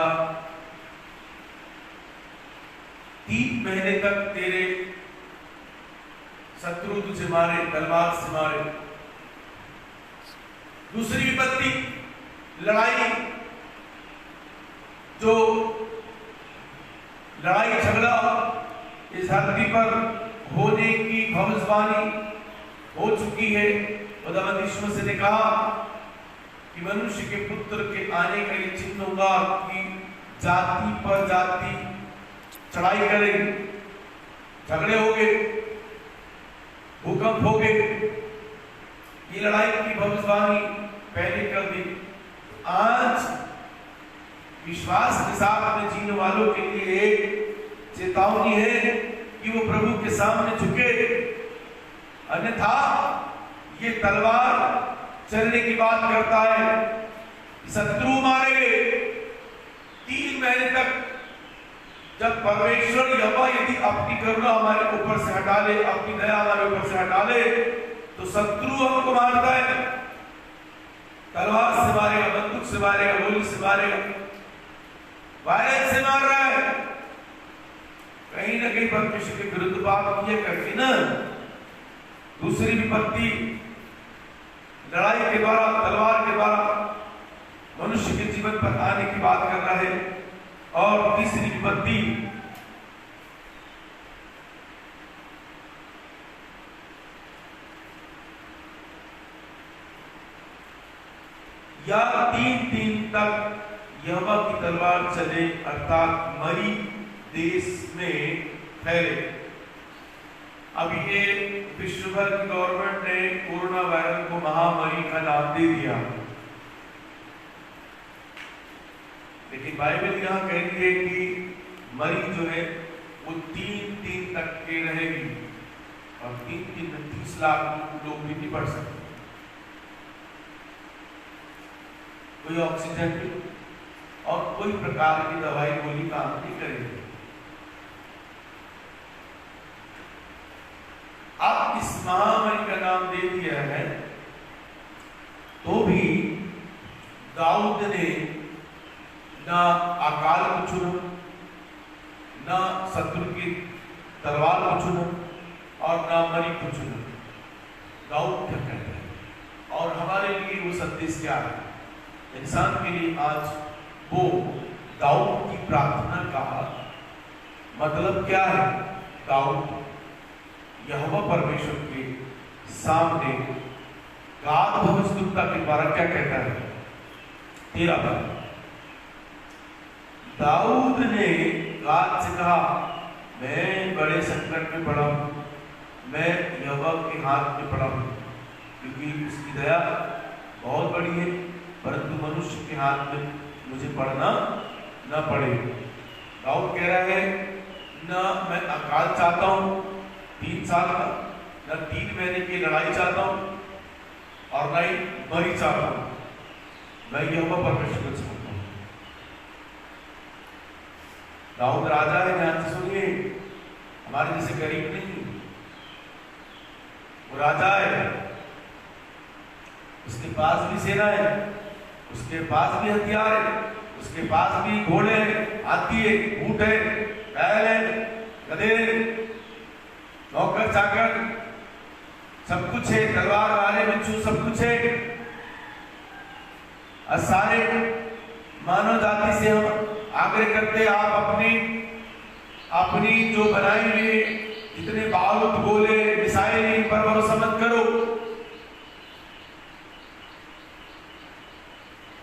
3 महीने तक तेरे शत्रु तुझे मारे, तलवार से मारे। दूसरी विपत्ति लड़ाई, जो लड़ाई झगड़ा इस धरती पर होने की भविष्यवाणी हो चुकी है। खुदावंद यीशु मसीह ने कहा कि मनुष्य के पुत्र के आने का ये चिन्ह होगा कि जाति पर जाति चढ़ाई करेगी, झगड़े होंगे, भूकंप होंगे। ये लड़ाई की भविष्यवाणी पहले कर दी। आज विश्वास के साथ में जीने वालों के लिए एक चेतावनी है कि वो प्रभु के सामने झुके, अन्यथा ये तलवार चलने की बात करता है, शत्रु मारेंगे 3 महीने तक। जब परमेश्वर यहोवा यदि अपनी करुणा हमारे ऊपर से हटा ले, अपनी दया हमारे ऊपर से हटा ले, तो शत्रु हमको मारता है, तलवार से मारेगा, बंदूक से मारेगा, गोली से मारेगा, वायरस से मार रहा है। कहीं ना कहीं परमेश्वर के विरुद्ध बात किए करके ना। दूसरी विपत्ति लड़ाई के द्वारा, तलवार के द्वारा मनुष्य के जीवन पर आने की बात कर रहा है। और तीसरी विपत्ति या 3 दिन तक यहोवा की तलवार चले, अर्थात मरी देश में फैले। अभी ये विश्व भर की गवर्नमेंट ने कोरोना वायरस को महामारी का नाम दे दिया, लेकिन बाइबल यहाँ कह रही है कि मरी जो है वो 3 दिन तक के रहेगी, और 3 दिन में 30 लाख लोग भी नहीं बढ़ सकते। कोई ऑक्सीजन और कोई प्रकार की दवाई गोली काम नहीं करेगी। अब इस महामारी का नाम दे दिया है, तो भी दाऊद ने ना अकाल को चुना, ना शत्रु की तलवार को चुना, और ना मरी को चुना। दाऊद क्या कहता है, और हमारे लिए वो संदेश क्या है इंसान के लिए? आज वो दाऊद की प्रार्थना का मतलब क्या है? दाऊद यहोवा परमेश्वर के सामने गाद भविष्यवक्ता के द्वारा क्या कहता है? 13 पद। दाऊद ने गाद से कहा, मैं बड़े संकट में पड़ा हूं, मैं यहोवा के हाथ में पड़ा हूं, क्योंकि उसकी दया बहुत बड़ी है, परंतु मनुष्य के हाथ में मुझे पड़ना न पड़े। दाऊद कह रहा है, न मैं अकाल चाहता हूं 3 साल का, न 3 महीने की लड़ाई चाहता हूं, और न ही मरी चाहता हूं, मैं यहोवा परमेश्वर को चाहता हूं। दाऊद राजा है, ध्यान से सुनिए, हमारे जैसे गरीब नहीं, वो राजा है, उसके पास भी सेना है, उसके पास भी हथियार है, उसके पास भी घोड़े हैं, हाथी है, ऊंट है, बैल है, गधे, नौकर चाकर, सब कुछ है, तलवार वाले बिच्छू सब कुछ है। और सारे मानव जाति से हम आग्रह करते, आप अपनी जो बनाई हुई इतने बारूद गोले मिसाइल इन पर भरोसा मत करो।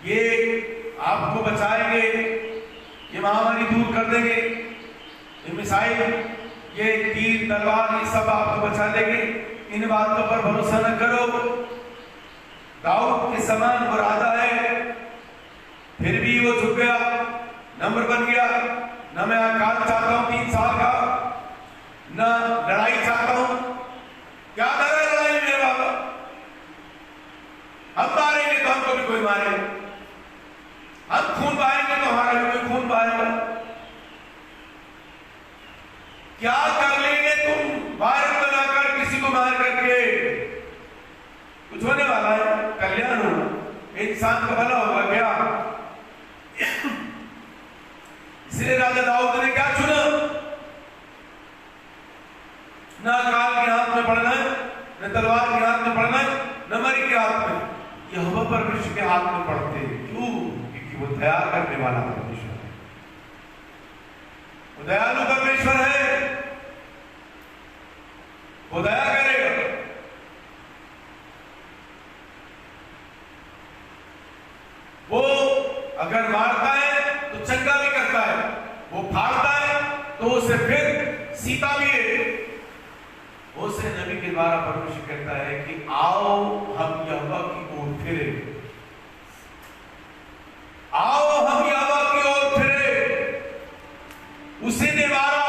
ये आपको बचाएंगे, ये महामारी दूर कर देंगे, ये मिसाइल, ये तीर तलवार, ये सब आपको बचा लेंगे। इन बातों पर भरोसा न करो। दाऊद के समान वो राजा है, फिर भी वो झुक गया, नम्र बन गया। न मैं अकाल चाहता हूं 3 साल का, न लड़ाई चाहता हूं। क्या डर है लड़ाई मेरे बाबा? हम मारेंगे तो हमको भी कोई मारे, हम खून बहाएंगे तो हमारा भी कोई खून बहाएगा। क्या कर लेंगे तुम भारत बनाकर किसी को मार करके? कुछ होने वाला है? कल्याण होगा, इंसान का भला होगा क्या? इसलिए राजा दाऊद ने क्या चुना? न अकाल के हाथ में पड़ना है, न तलवार के हाथ में पड़ना है, न मरी के हाथ में, यहोवा परमेश्वर के हाथ में पड़ते। क्यों? क्योंकि वो दया करने वाला परमेश्वर है, वो दयालु परमेश्वर है, वो दया करेगा। वो अगर मारता है तो चंगा भी करता है, वो फाड़ता है तो उसे फिर सीता भी है। उसे नबी के द्वारा परमेश्वर कहता है कि आओ हम यहोवा की ओर फिरे, आओ हम यहोवा की ओर फिरे। उसी ने मारा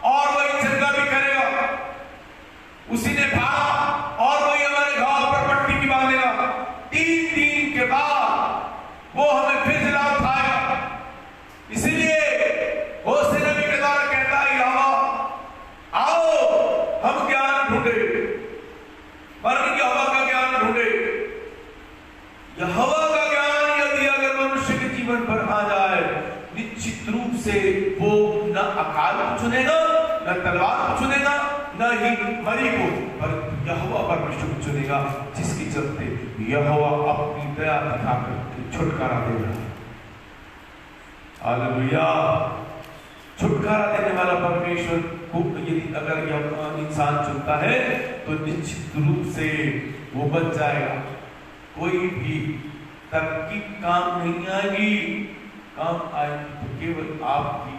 और वही चंगा भी करेगा, उसी ने फाड़ा और वही हमारे घाव पर पट्टी भी बांधेगा। 3 दिन के बाद वो हमें फिर जिला उठाएगा। इसीलिए वो नबी के द्वारा कहता है यहोवा आओ हम ज्ञान ढूंढे, परम यहोवा का ज्ञान ढूंढे। यहोवा का ज्ञान यदि अगर मनुष्य के जीवन पर आ जाए, निश्चित रूप से वो न अकाल को चुनेगा, न तलवार को चुनेगा, न ही मरी को, पर यहोवा परमेश्वर को चुनेगा, जिसके चलते यहोवा अपनी दया दिखाकर छुटकारा देगा। हालेलुया। छुटकारा देने वाला परमेश्वर को यदि अगर यह इंसान चुनता है तो निश्चित रूप से वो बच जाएगा। कोई भी तरकीब काम नहीं आएगी, काम आएगी तो केवल आपकी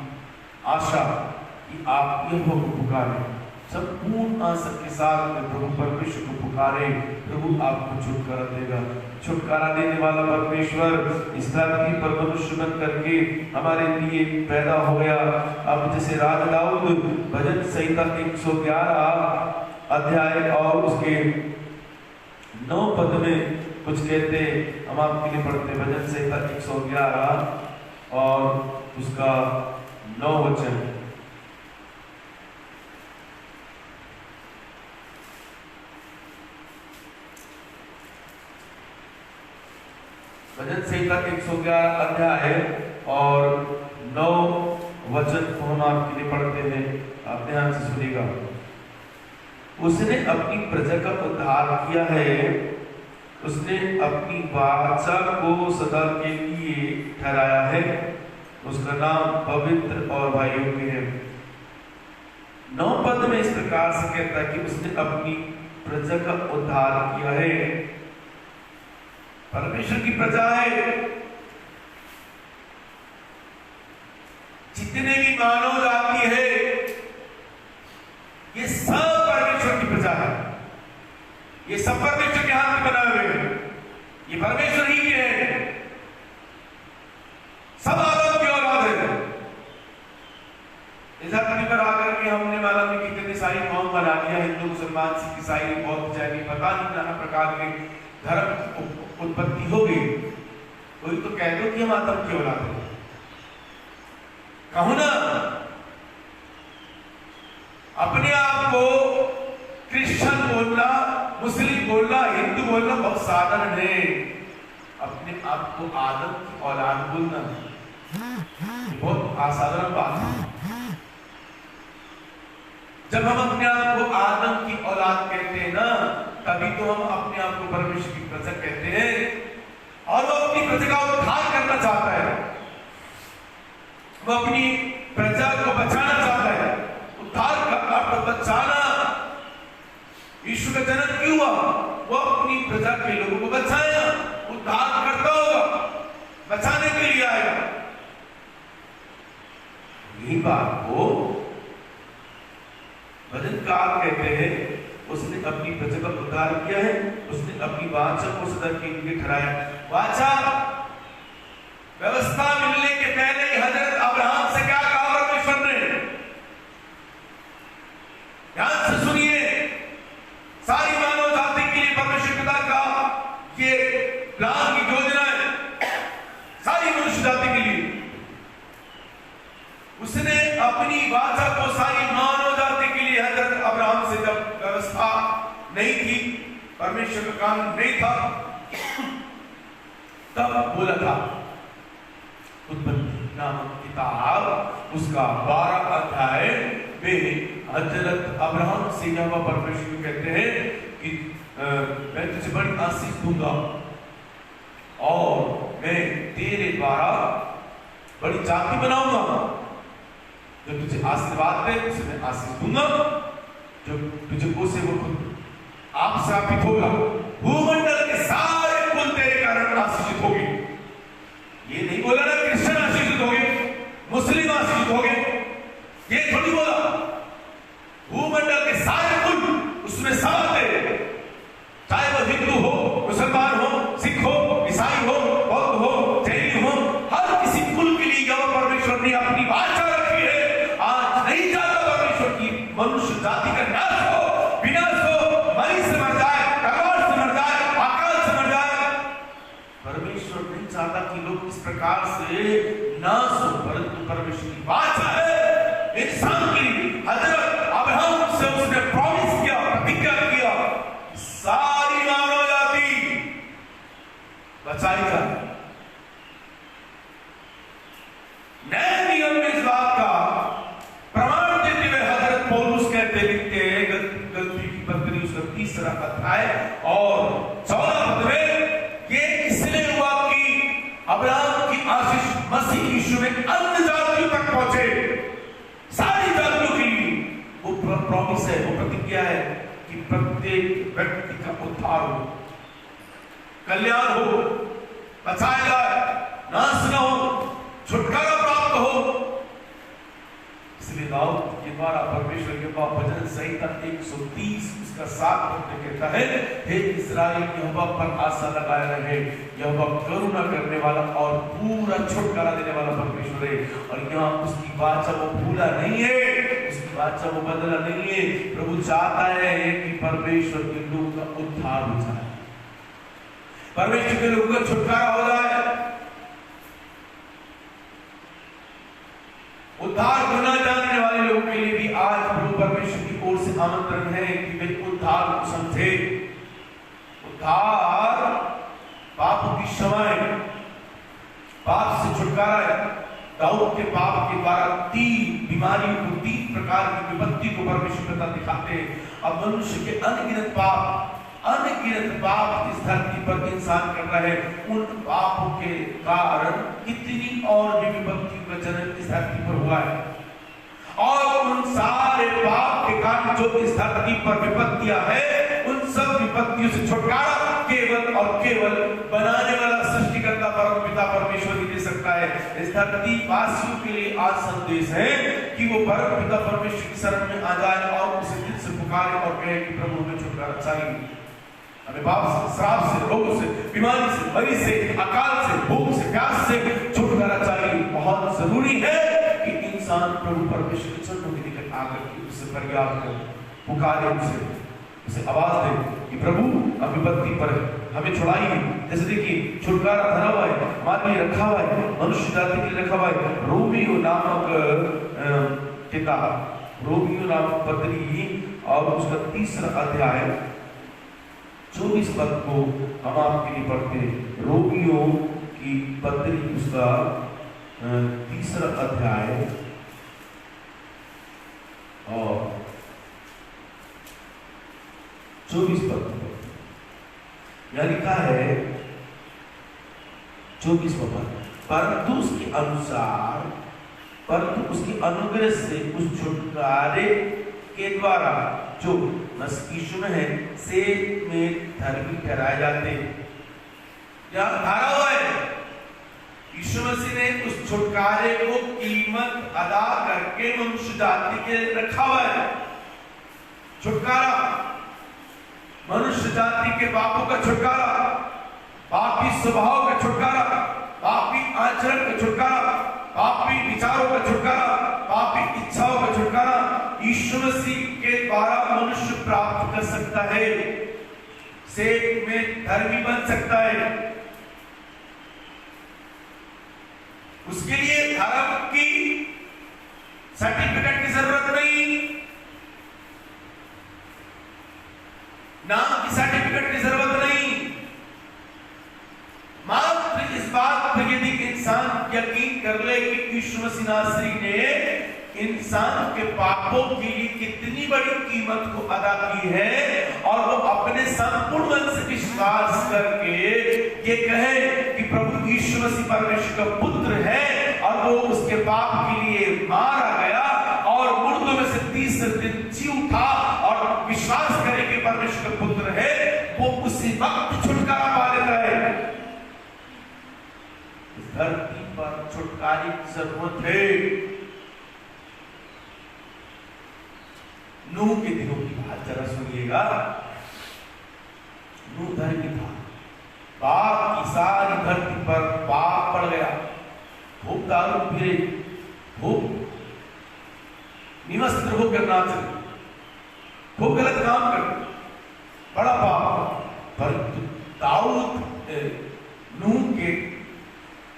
आशा कि आप यहोवा को पुकारें, संपूर्ण आशा के साथ प्रभु परमेश्वर को पुकारे, प्रभु आपको छुटकारा देगा। छुटकारा देने वाला परमेश्वर इस धरती पर मनुष्य बन करके हमारे लिए पैदा हो गया। अब जैसे राजा दाऊद भजन संहिता 111 अध्याय और उसके 9 पद में कुछ कहते, हम आपके लिए पढ़ते हैं। भजन संहिता 111 और उसका 9 वचन। भजन संहिता 111 अध्याय और 9 वचन को हम आपके लिए पढ़ते हैं, आप ध्यान से सुनिएगा। उसने अपनी प्रजा का उद्धार किया है, उसने अपनी वाचा को सदा के लिए ठहराया है, उसका नाम पवित्र और भाइयोग्य है। 9 पद में इस प्रकार से कहता है कि उसने अपनी प्रजा का उद्धार किया है। परमेश्वर की प्रजा है, जितने भी मानव जाति है ये सब परमेश्वर की प्रजा है, ये सब परमेश्वर के हाथ में बनाए हुए हैं, ये परमेश्वर ही के हैं, सब आदम की औलाद है। इस धरती पर आकर के हमने मालूम नहीं कितने सारी कौम बना लिया, हिंदू मुसलमान सिख ईसाई बौद्ध जैन, पता नहीं नाना प्रकार के धर्म उत्पत्ति हो गई। कोई तो कह दो कि हम आदम की औलाद है, कहो ना। अपने आप को क्रिश्चियन बोलना, मुस्लिम बोलना, हिंदू बोलना बहुत साधारण है। अपने आप को आदम की औलाद बोलना बहुत असाधारण बात है। जब हम अपने आप को आदम की औलाद कहते हैं ना, तभी तो हम अपने आप को परमेश्वर की प्रजा कहते हैं। और वो अपनी प्रजा का उद्धार करना चाहता है, वो अपनी प्रजा को बचाना चाहता है। उद्धार का अर्थ बचाना। यीशु का जन्म क्यों हुआ? वो अपनी प्रजा के लोगों को बचाया, उद्धार करता होगा, बचाने के लिए आएगा। यही बात को भजनकार कहते हैं, उसने अपनी प्रजा का उद्धार किया है, उसने अपनी वाचा को सदा के लिए ठहराया। वाचा, व्यवस्था मिलने के पहले ही हजरत अब्राहम से क्या कहा परमेश्वर ने? ध्यान से सुनिए, सारी मानव जाति के लिए परमेश्वर पिता का ये प्लान की योजना है, सारी मनुष्य जाति के लिए। उसने अपनी वाचा को सारी मानव जाति के लिए, हजरत अब्राहम से जब व्यवस्था नहीं थी, परमेश्वर का कानून नहीं था, तब बोला था। उत्पत्ति नामक किताब उसका 12 अध्याय में हजरत अब्राहम से यहोवा परमेश्वर कहते हैं कि मैं तुझे बड़ी आशीष दूंगा और मैं तेरे द्वारा बड़ी जाति बनाऊंगा। जो तुझे आशीर्वाद दे उसे मैं आशीष दूंगा, जो तुझे उसे वो आप श्रापित होगा। भूमंडल के सारे कुल तेरे कारण आशीषित होंगे। ये नहीं बोला ना क्रिश्चियन आशीषित होंगे, मुस्लिम आशीषित होंगे, ये थोड़ी बोला। भूमंडल के सारे कुल उसमें साथ है, चाहे वो हिंदू हो, मुसलमान हो, सिख हो, ईसाई हो, बौद्ध हो, जैन हो, हर किसी कुल के लिए यहोवा परमेश्वर ने अपनी वाचा रखी है। आज नहीं चाहता परमेश्वर की मनुष्य जाति का नाश हो, विनाश हो, मरी से मर जाए, तलवार से मर जाए, अकाल से मर जाए। परमेश्वर नहीं चाहता कि लोग इस प्रकार से नाश हो, परंतु परमेश्वर की वाचा है इंसान की। हजरत अब्राहम से उसने प्रॉमिस किया, प्रतिज्ञा किया, सारी मानव जाति बचाई जाए। नए नियम में इस बात का प्रमाण देते हुए हजरत पौलुस कहते लिखते हैं, गलती की पत्री उसका 3 अध्याय और 14 पद में, ये इसलिए हुआ कि अब्राहम की आशीष मसीह यीशु में अन्य जातियों तक पहुंचे, सारी जातियों के लिए। वो प्रॉमिस है, वो प्रतिज्ञा है कि प्रत्येक व्यक्ति का उद्धार हो, कल्याण हो, बचाया जाए, नाश न हो, छुटकारा प्राप्त हो। इसलिए दाऊद के द्वारा परमेश्वर के पास भजन संहिता 130 उसका 7 पद में कहता है, हे इस्राएल यहोवा पर आशा लगाए रहे, यहोवा करुणा करने वाला और पूरा छुटकारा देने वाला परमेश्वर है। और यहाँ उसकी वाचा वो भूला नहीं है, उसकी वाचा वो बदला नहीं है। प्रभु चाहता है कि परमेश्वर के लोगों का उद्धार हो जाए, परमेश्वर के लोगों का छुटकारा हो जाए। उद्धार होना जानने वाले लोगों के लिए भी आज प्रभु परमेश्वर की ओर से आमंत्रण है कि वे उद्धार को समझे। उद्धार पापों की क्षमा है, पाप से छुटकारा है। दाऊद के पाप के द्वारा 3 बीमारियों को, 3 प्रकार की विपत्ति को परमेश्वर पिता दिखाते हैं। अब मनुष्य के अनगिनत पाप इस धरती पर इंसान कर रहा है, उन पापों के कारण कितनी और भी विपत्ति का जन्म इस धरती पर हुआ है। और उन सारे पाप के कारण जो इस धरती पर विपत्तियां हैं, उन सब विपत्तियों से छुटकारा केवल और केवल बनाने वाला सृष्टिकर्ता परमपिता परमेश्वर ही दे सकता है। इस धरती वासियों के लिए आज संदेश है कि वो परमपिता परमेश्वर की शरण में आ जाए और उसे दिल से पुकारे और कहे कि प्रभु हमें छुटकारा चाहिए, हमें पाप से, श्राप से, रोगों से, बीमारी से, मरी से, अकाल से, भूख से, प्यास से छुटकारा चाहिए। बहुत जरूरी है कि इंसान प्रभु परमेश्वर के चरणों के निकट आकर के उससे फरियाद करे, पुकारे, उसे आवाज दे कि प्रभु अब विपत्ति पर हमें छुड़ाइए। जैसे देखिए छुटकारा धरा हुआ है, हमारे लिए रखा हुआ है, मनुष्य जाति के लिए रखा हुआ है। रोमियो नामक किताब रोमियो नामक पत्री और उसका 3रा अध्याय 24 पद को हम आपके लिए पढ़ते हैं। रोमियो की पत्री उसका 3रा अध्याय और 24 पद को यह लिखा है 24 पद, परंतु उसके अनुसार, परंतु उसके अनुग्रह से उस छुटकारे के द्वारा जो मसीह यीशु में है से में धर्मी ठहराए जाते। यह धारा हुआ है यीशु मसीह ने उस छुटकारे को कीमत अदा करके मनुष्य जाति के रखा हुआ है। छुटकारा मनुष्य जाति के पापों का छुटकारा, पापी स्वभाव का छुटकारा, पापी आचरण का छुटकारा, पापी विचारों का छुटकारा, पापी इच्छाओं का छुटकारा यीशु मसीह के द्वारा मनुष्य प्राप्त कर सकता है, से में धर्मी बन सकता है। उसके लिए धर्म की सर्टिफिकेट की जरूरत नहीं, नाम की सर्टिफिकेट की जरूरत नहीं, मात्र इस बात पर यदि इंसान यकीन कर ले कि यीशु मसीह नासरी ने इंसान के पापों के लिए कितनी बड़ी कीमत को अदा की है और वो अपने संपूर्ण मन से विश्वास करके ये कहे कि प्रभु यीशु मसीह परमेश्वर का पुत्र है और वो उसके पाप के लिए मारा गया और मुर्दों में से 3 दिन जी उठा और विश्वास करे कि परमेश्वर का पुत्र है, वो उसी वक्त छुटकारा पा लेता है। इस धरती पर छुटकारे की जरूरत है। नूह के दिनों की बात जरा सुनिएगा। नूह धर्मी था, पाप की सारी धरती पर पाप पड़ गया, खूब दारू पीरे, खूब निवस्त्र होकर नाचे, खूब गलत काम करते, बड़ा पाप। परंतु दाऊद नूह के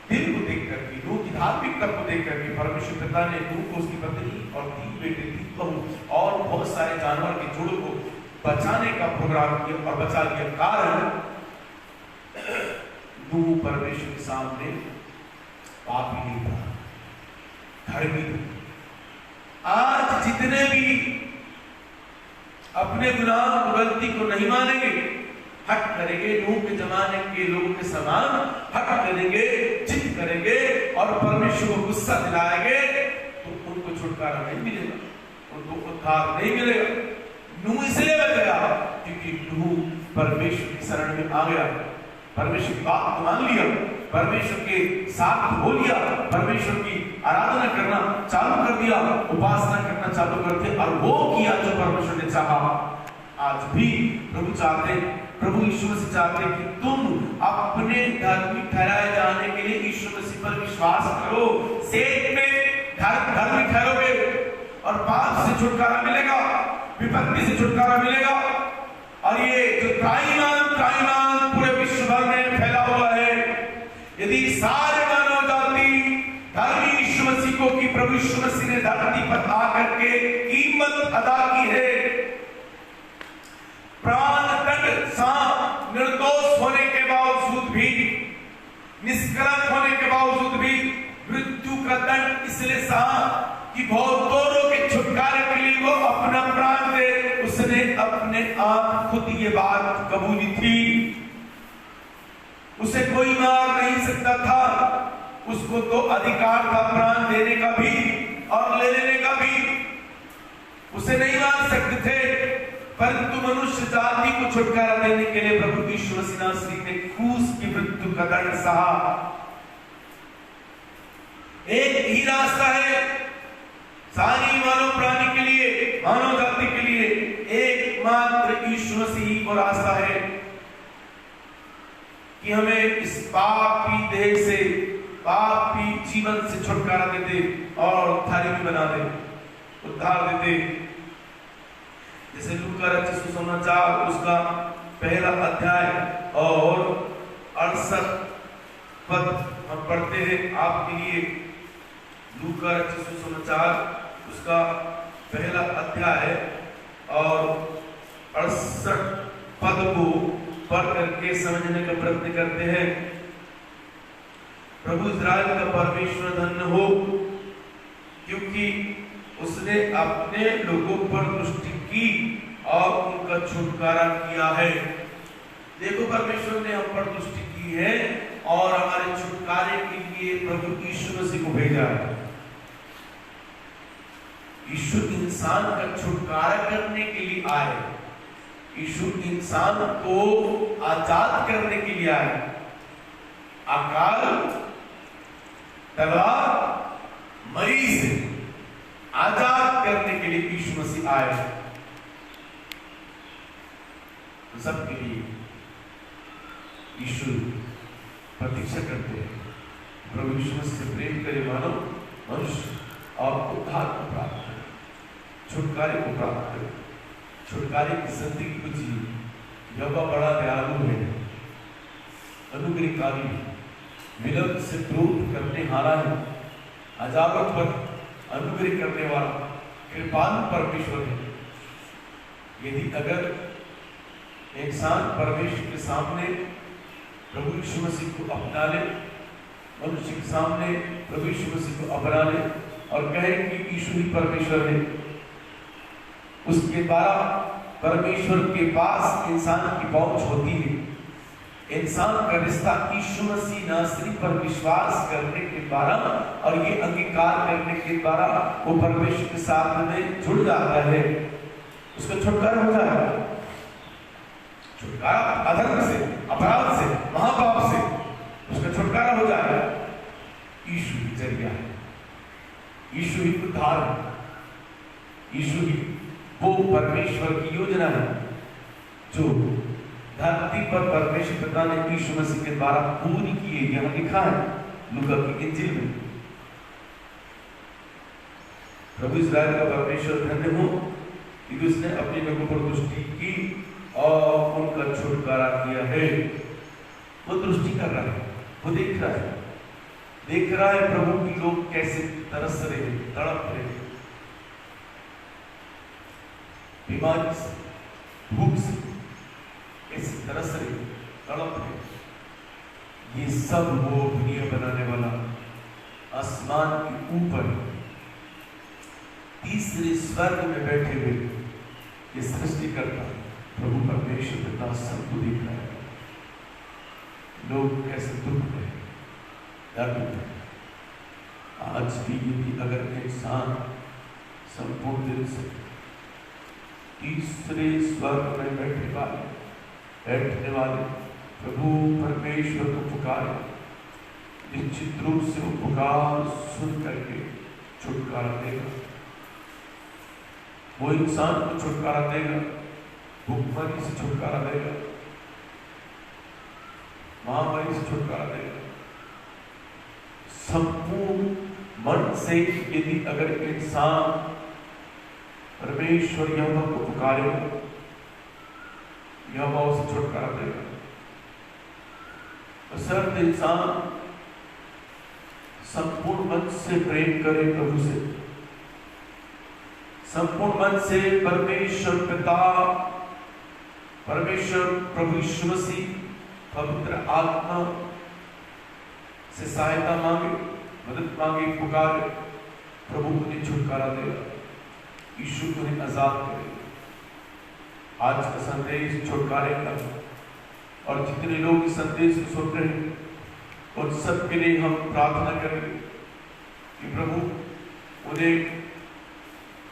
दिल को देख करके, नूह की धार्मिकता को देख करके परमेश्वर पिता ने नूह को उसकी पत्नी और 3 बेटे, 3 बहू और बहुत सारे जानवर के झुंड को बचाने का प्रोग्राम किया और बचा लिया। कारण नूह परमेश्वर के सामने पापी नहीं था, धर्मी था। आज जितने भी अपने गुनाह गलती को नहीं मानेंगे, हट करेंगे, नूह के जमाने के लोगों के समान हट करेंगे, जिद करेंगे और परमेश्वर को गुस्सा दिलाएंगे, तो उनको छुटकारा नहीं मिलेगा, उनको उद्धार नहीं मिलेगा। नूह इसलिए बच गया क्योंकि नूह परमेश्वर की शरण में आ गया, परमेश्वर की बात को मान लिया, परमेश्वर के साथ हो लिया, परमेश्वर की आराधना करना चालू कर दिया, उपासना करना चालू कर दिया और वो किया जो परमेश्वर ने चाहा। आज भी प्रभु चाहते, प्रभु यीशु मसीह चाहते कि तुम अपने धर्मी ठहराए जाने के लिए यीशु मसीह पर विश्वास करो, सेठ में धर्मी ठहरोगे और पाप से छुटकारा मिलेगा, विपत्ति से छुटकारा मिलेगा। और ये जो त्राईमान पूरे विश्व भर में फैला हुआ है, यदि सारे मानव जाति धर्मी यीशु मसीह को कि प्रभु यीशु मसीह ने धरती पर आकर के कीमत अदा की है, प्राण दंड सांप निर्दोष होने के बावजूद भी, निष्कलंक होने के बावजूद भी मृत्यु का दंड इसलिए सहा कि बहुतों के छुटकारे के लिए वो अपना प्राण दे। उसने अपने आप खुद ये बात कबूली थी, उसे कोई मार नहीं सकता था, उसको तो अधिकार था प्राण देने का भी और ले लेने का भी, उसे नहीं मार सकते थे। परंतु मनुष्य जाति को छुटकारा देने के लिए प्रभु यीशु मसीह नासरी ने क्रूस की मृत्यु का दंड सहा। एक ही रास्ता है सारी मानव प्राणी के लिए, मानव जाति के लिए, एकमात्र यीशु मसीह को रास्ता है कि हमें इस पापी देह से, पापी जीवन से छुटकारा दे दे और धर्मी बना दे, उद्धार दे दे। जैसे लूका रचित सुसमाचार उसका 1 अध्याय और 68 पद हम पढ़ते हैं आपके लिए। लूका रचित सुसमाचार उसका पहला अध्याय और 68 पद को पढ़ करके समझने का प्रयत्न करते हैं। प्रभु इस्राएल का परमेश्वर धन्य हो, क्योंकि उसने अपने लोगों पर दृष्टि की और उनका छुटकारा किया है। देखो, परमेश्वर ने हम पर दृष्टि की है और हमारे छुटकारे के लिए प्रभु यीशु मसीह को भेजा है। यीशु इंसान का छुटकारा करने के लिए आए, यीशु इंसान को आजाद करने के लिए आए। अकाल, तलवार, मरी से आजाद करने के लिए यीशु मसीह आए। तो सबके लिए यीशु प्रतीक्षा करते हैं। प्रभु यीशु मसीह से प्रेम करे मानो मनुष्य और उद्धार को प्राप्त करे, छुटकारे को प्राप्त करे, छुटकारे की जिंदगी को जिए। यहोवा बड़ा दयालु है, अनुग्रहकारी, विलंब से क्रोध करने हारा है, अजाबत पर अनुग्रह करने वाला कृपालु परमेश्वर है। यदि अगर इंसान परमेश्वर के सामने प्रभु यीशु मसीह को अपना ले, मनुष्य के सामने प्रभु यीशु मसीह को अपना ले और कहे कि यीशु ही परमेश्वर है, उसके द्वारा परमेश्वर के पास इंसान की पहुंच होती है। इंसान का रिश्ता यीशु मसीह नासरी पर विश्वास करने के द्वारा और ये अंगीकार करने के द्वारा वो परमेश्वर के साथ में जुड़ जाता है, उसका छुटकारा हो जाता है। छुटकारा अधर्म से, अपराध से, महापाप से उसका छुटकारा हो जाएगा। यीशु ही जरिया है, यीशु ही उद्धार है, यीशु ही वो परमेश्वर की योजना है जो धरती पर परमेश्वर पिता ने यीशु मसीह के द्वारा पूरी की है। यहां लिखा है लूका की इंजील में, प्रभु इस्राएल का परमेश्वर धन्य हो कि उसने अपने लोगों पर दृष्टि की और उनका छुटकारा किया है। वो दृष्टि कर रहा है, वो देख रहा है, देख रहा है प्रभु की लोग कैसे तरस रहे, तड़प रहे, बीमारी से, भूख से कैसे तरस रहे, तड़प रहे। ये सब वो दुनिया बनाने वाला आसमान के ऊपर तीसरे स्वर्ग में बैठे हुए ये सृष्टि करता प्रभु परमेश्वर पिता सबको देख रहा है। लोग कैसे दुख रहे, दर्द रहे। आज भी यदि अगर इंसान संपूर्ण दिल से तीसरे स्वर्ग में बैठने वाले प्रभु परमेश्वर को पुकारे, निश्चित रूप से वो पुकार सुन करके छुटकारा देगा। वो इंसान को छुटकारा देगा, भूखमरी से छुटकारा देगा, महामारी से छुटकारा देगा। संपूर्ण मन से यदि अगर इंसान परमेश्वर यहोवा को पुकारे, यहोवा उसे छुटकारा देगा। बशर्त इंसान संपूर्ण मन से प्रेम करे प्रभु से, संपूर्ण मन से परमेश्वर पिता, परमेश्वर प्रभु यीशु मसीह, पवित्र आत्मा से सहायता मांगे, मदद मांगे, पुकारे, प्रभु उन्हें छुटकारा देगा, यीशु उन्हें आजाद करेगा। आज का संदेश छुटकारे का, और जितने लोग इस संदेश को सुन रहे हैं उन सब के लिए हम प्रार्थना करेंगे कि प्रभु उन्हें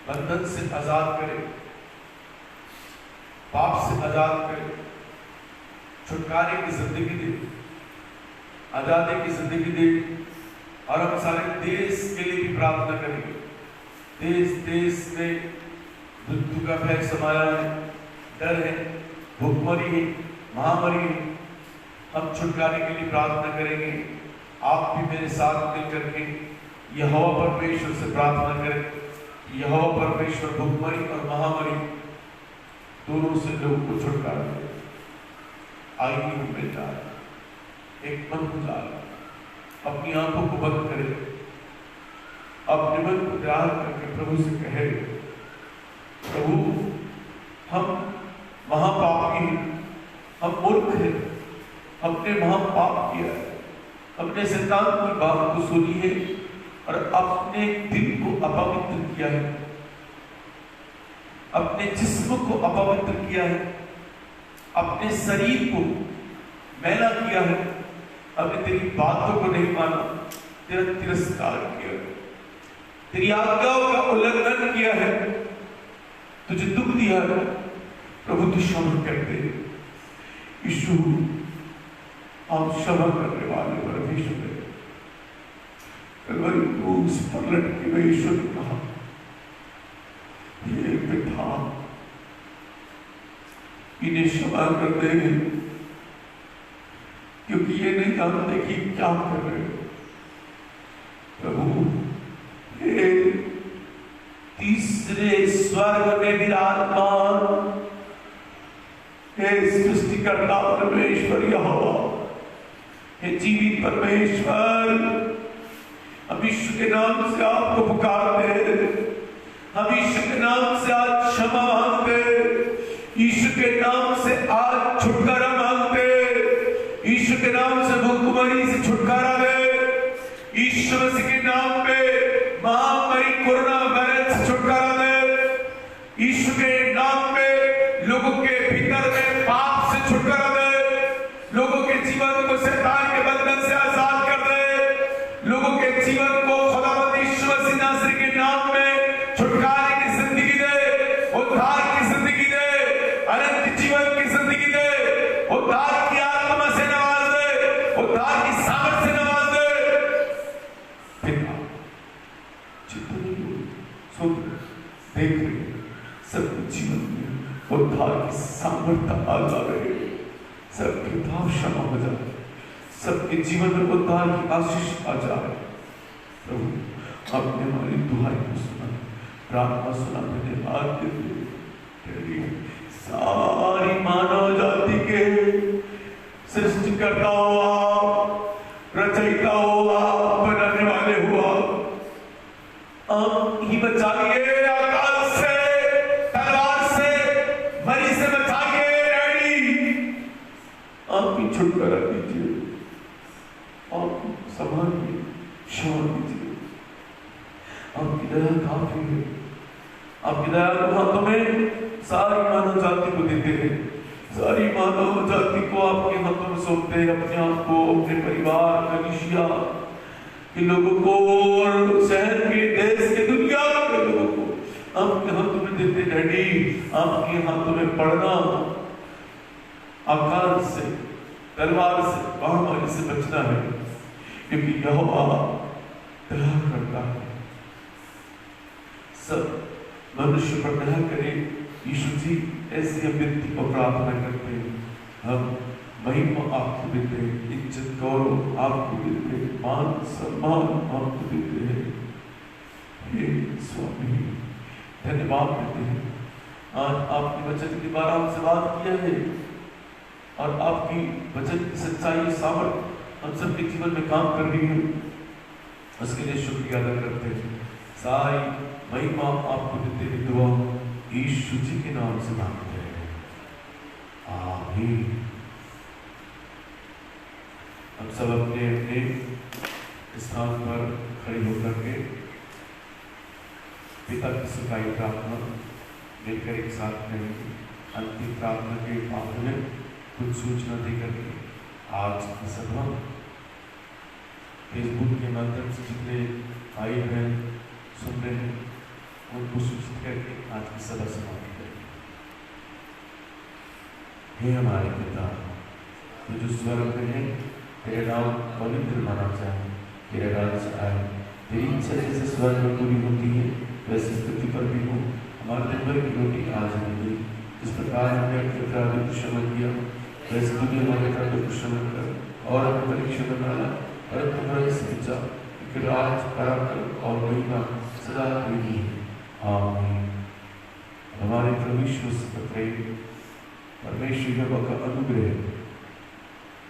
बंधन से आजाद करे, पाप से आजाद करे, छुटकारे की जिंदगी दे, आजादी की जिंदगी दे। और हम सारे देश के लिए भी प्रार्थना करेंगे। देश देश में मृत्यु का भय समाया है, डर है, भूखमरी है, महामारी है। हम छुटकारे के लिए प्रार्थना करेंगे। आप भी मेरे साथ मिलकर के यहोवा परमेश्वर से प्रार्थना करें। यहोवा परमेश्वर भूखमरी और महामारी दोनों से लोगों को छुटकारा दे। आइए हम मिलता है, एक मन को जाए, अपनी आंखों को बंद करें, अपने मन को त्याग करके प्रभु से कहे, प्रभु हम महापापी हैं, हम मूर्ख हैं, हमने महापाप किया है, अपने शैतान की बात को सुनी है और अपने दिल को अपवित्र किया है, अपने जिस्म को अपवित्र किया है, अपने शरीर को मैला किया है, अपने तेरी बातों को नहीं माना, तेरा तिरस्कार किया है, तेरी आज्ञाओं का उल्लंघन किया है, तुझे दुख दिया है। प्रभु तू क्षमा कर दे। यीशु आप क्षमा करने वाले परमेश्वर है। कलवरी क्रूस पर लटके हुए यीशु ने कहा, ये पिता इन्हें क्षमा कर दे, क्योंकि ये नहीं जानते कि क्या कर रहे हो। प्रभु ये तीसरे स्वर्ग में विराजमान हे सृष्टिकर्ता परमेश्वर यहोवा, हे जीवित परमेश्वर, हम यीशु के नाम से आपको पुकारते, हम यीशु के नाम से आज क्षमा मांगते, यीशु के नाम से आज छुटकारा मांगते, यीशु के नाम से भूखमरी से छुटकारा दे, यीशु मसीह के नाम पे महामारी कोरोना वायरस से छुटकारा दे, यीशु के नाम पे लोगों के भीतर में पाप से छुटकारा दे, लोगों के जीवन को शैतान के बंधन से आजाद कर दे, लोगों के जीवन को खुदावंद यीशु मसीह नासरी के नाम में छुटकारे की जिंदगी दे, उद्धार की जिंदगी दे, अनंत जीवन की जिंदगी दे, उद्धार की आत्मा से नवाज दे, उद्धार की सामर्थ से नवाज दे। पिता जितने लोग सुन देख रहे सबके जीवन में उद्धार की सामर्थ्य आ जा रही है, सबके पाप क्षमा हो जाए, सबके जीवन में उद्धार की आशीष आ जाए। प्रभु आपने हमारी दुहाई को सुना, प्रार्थना सुना, धन्यवाद देते सारी मानव जाति के सृष्टिकर्ता हो आप, रचयिता हो आप, बनाने वाले हो आप ही बचाइए, आकाश से तलवार से मरी से बचाइए डैडी, आप ही छुटकारा दीजिए, आप संभालिए, क्षमा दीजिए, आपकी दया काफी है, आपकी दया को हाथों में सारी मानव जाति को देते हैं, सारी मानव जाति को आपके हाथों में सौंपते हैं, अपने आप को, अपने परिवार, कलीसिया के लोगों को और शहर के, देश के, दुनिया के लोगों को आपके हाथों में देते। डैडी आपके हाथों में पड़ना, आकाश से तलवार से महामारी से बचना है, क्योंकि यहोवा दया करता है। सब मनुष्य पर दया करे। यीशु जी ऐसी अभिव्यक्ति को प्रार्थना करते हैं, हम महिमा आपको देते हैं, इज्जत गौरव आपको देते हैं, मान सम्मान आपको देते हैं। हे स्वामी धन्यवाद देते हैं, आज आपके वचन के द्वारा हमसे बात किया है और आपकी वचन की सच्चाई सामर्थ हम सबके जीवन में काम कर रही है, उसके लिए शुक्रिया अदा करते हैं। सारी महिमा आपको देते हैं, दुआ यीशु जी के नाम से मांगते हैं, आमीन। हम सब अपने अपने स्थान पर खड़े होकर के पिता की सुखाई प्रार्थना लेकर एक साथ करेंगे। अंतिम प्रार्थना के बाद में कुछ सूचना देकर के आज की सभा फेसबुक के माध्यम से जितने भाई बहन सुन रहे हैं उनको सूचित करके आज की सभा समाप्त करेंगे। हे हमारे पिता जो स्वर्ग में है, तेरा नाम पवित्र माना जाए, तेरा राज्य आए, तेरी इच्छा जैसे स्वर्ग में पूरी होती है वैसे पृथ्वी पर भी हो। हमारे दिन भर की रोटी आज हमें दे, जिस प्रकार हमने अपने अपराधों को क्षमा किया वैसे तू भी हमारे अपराधों को क्षमा कर, और हमें परीक्षा में डाला और तुम्हारे से बचा, क्योंकि राज पराक्रम और महिमा सदा तेरी है, आमीन। हमारे प्रभु यीशु का प्रेम, परमेश्वर का अनुग्रह,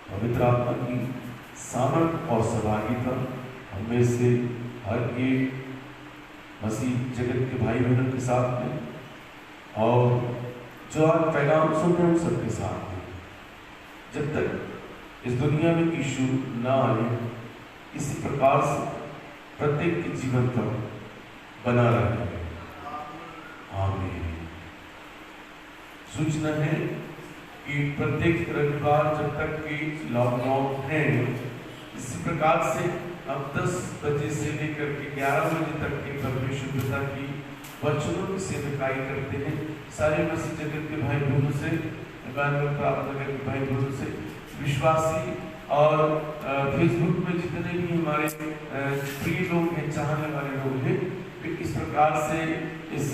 पवित्र आत्मा की सामर्थ और सहभागिता हमें से हर एक मसीह जगत के भाई बहनों के साथ में और जो आज पैगाम सुन रहे हैं सबके साथ हैं। जब तक इस दुनिया में यीशु ना आए, इसी प्रकार से प्रत्येक के जीवन पर बना रहे। आमीन। सूचना है कि प्रत्येक रविवार जब तक कि लॉकडाउन है, इसी प्रकार से अब 10 बजे से लेकर के 11 बजे तक के परमेश्वर पिता की वचनों की सेवकाई करते हैं। सारे मसीह जगत के भाई बहनों से, प्रार्थना करके भाई बहनों से, विश्वासी और फेसबुक में जितने भी हमारे प्रिय लोग हैं, चाहने वाले लोग हैं, वे इस प्रकार से इस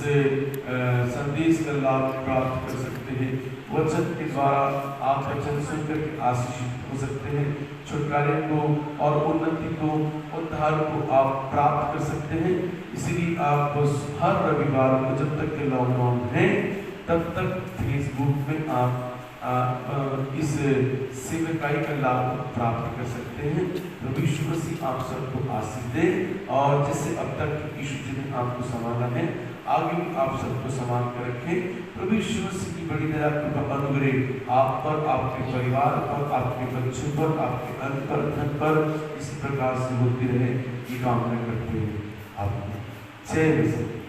संदेश का लाभ प्राप्त कर सकते हैं। वचन के द्वारा आप वचन सुनकर के आशीषित हो सकते हैं। छुटकारे को और उन्नति को, उद्धार को आप प्राप्त कर सकते हैं। इसलिए आप बस हर रविवार को जब तक के लॉकडाउन है तब तक फेसबुक में आप इस सेवकाई का लाभ प्राप्त कर सकते हैं। प्रभु यीशु मसीह आप सबको आशीष दे, और जैसे अब तक यीशु जी ने आपको संभाला है, आगे भी आप सबको संभाल कर रखें। प्रभु यीशु मसीह की बड़ी दया, कृपा, अनुग्रह आप पर, आपके परिवार पर, आपके बच्चों पर, आपके अन्न पर, धन पर इसी प्रकार से होती रहे, ये कामना करते हैं। आप जय मसीह।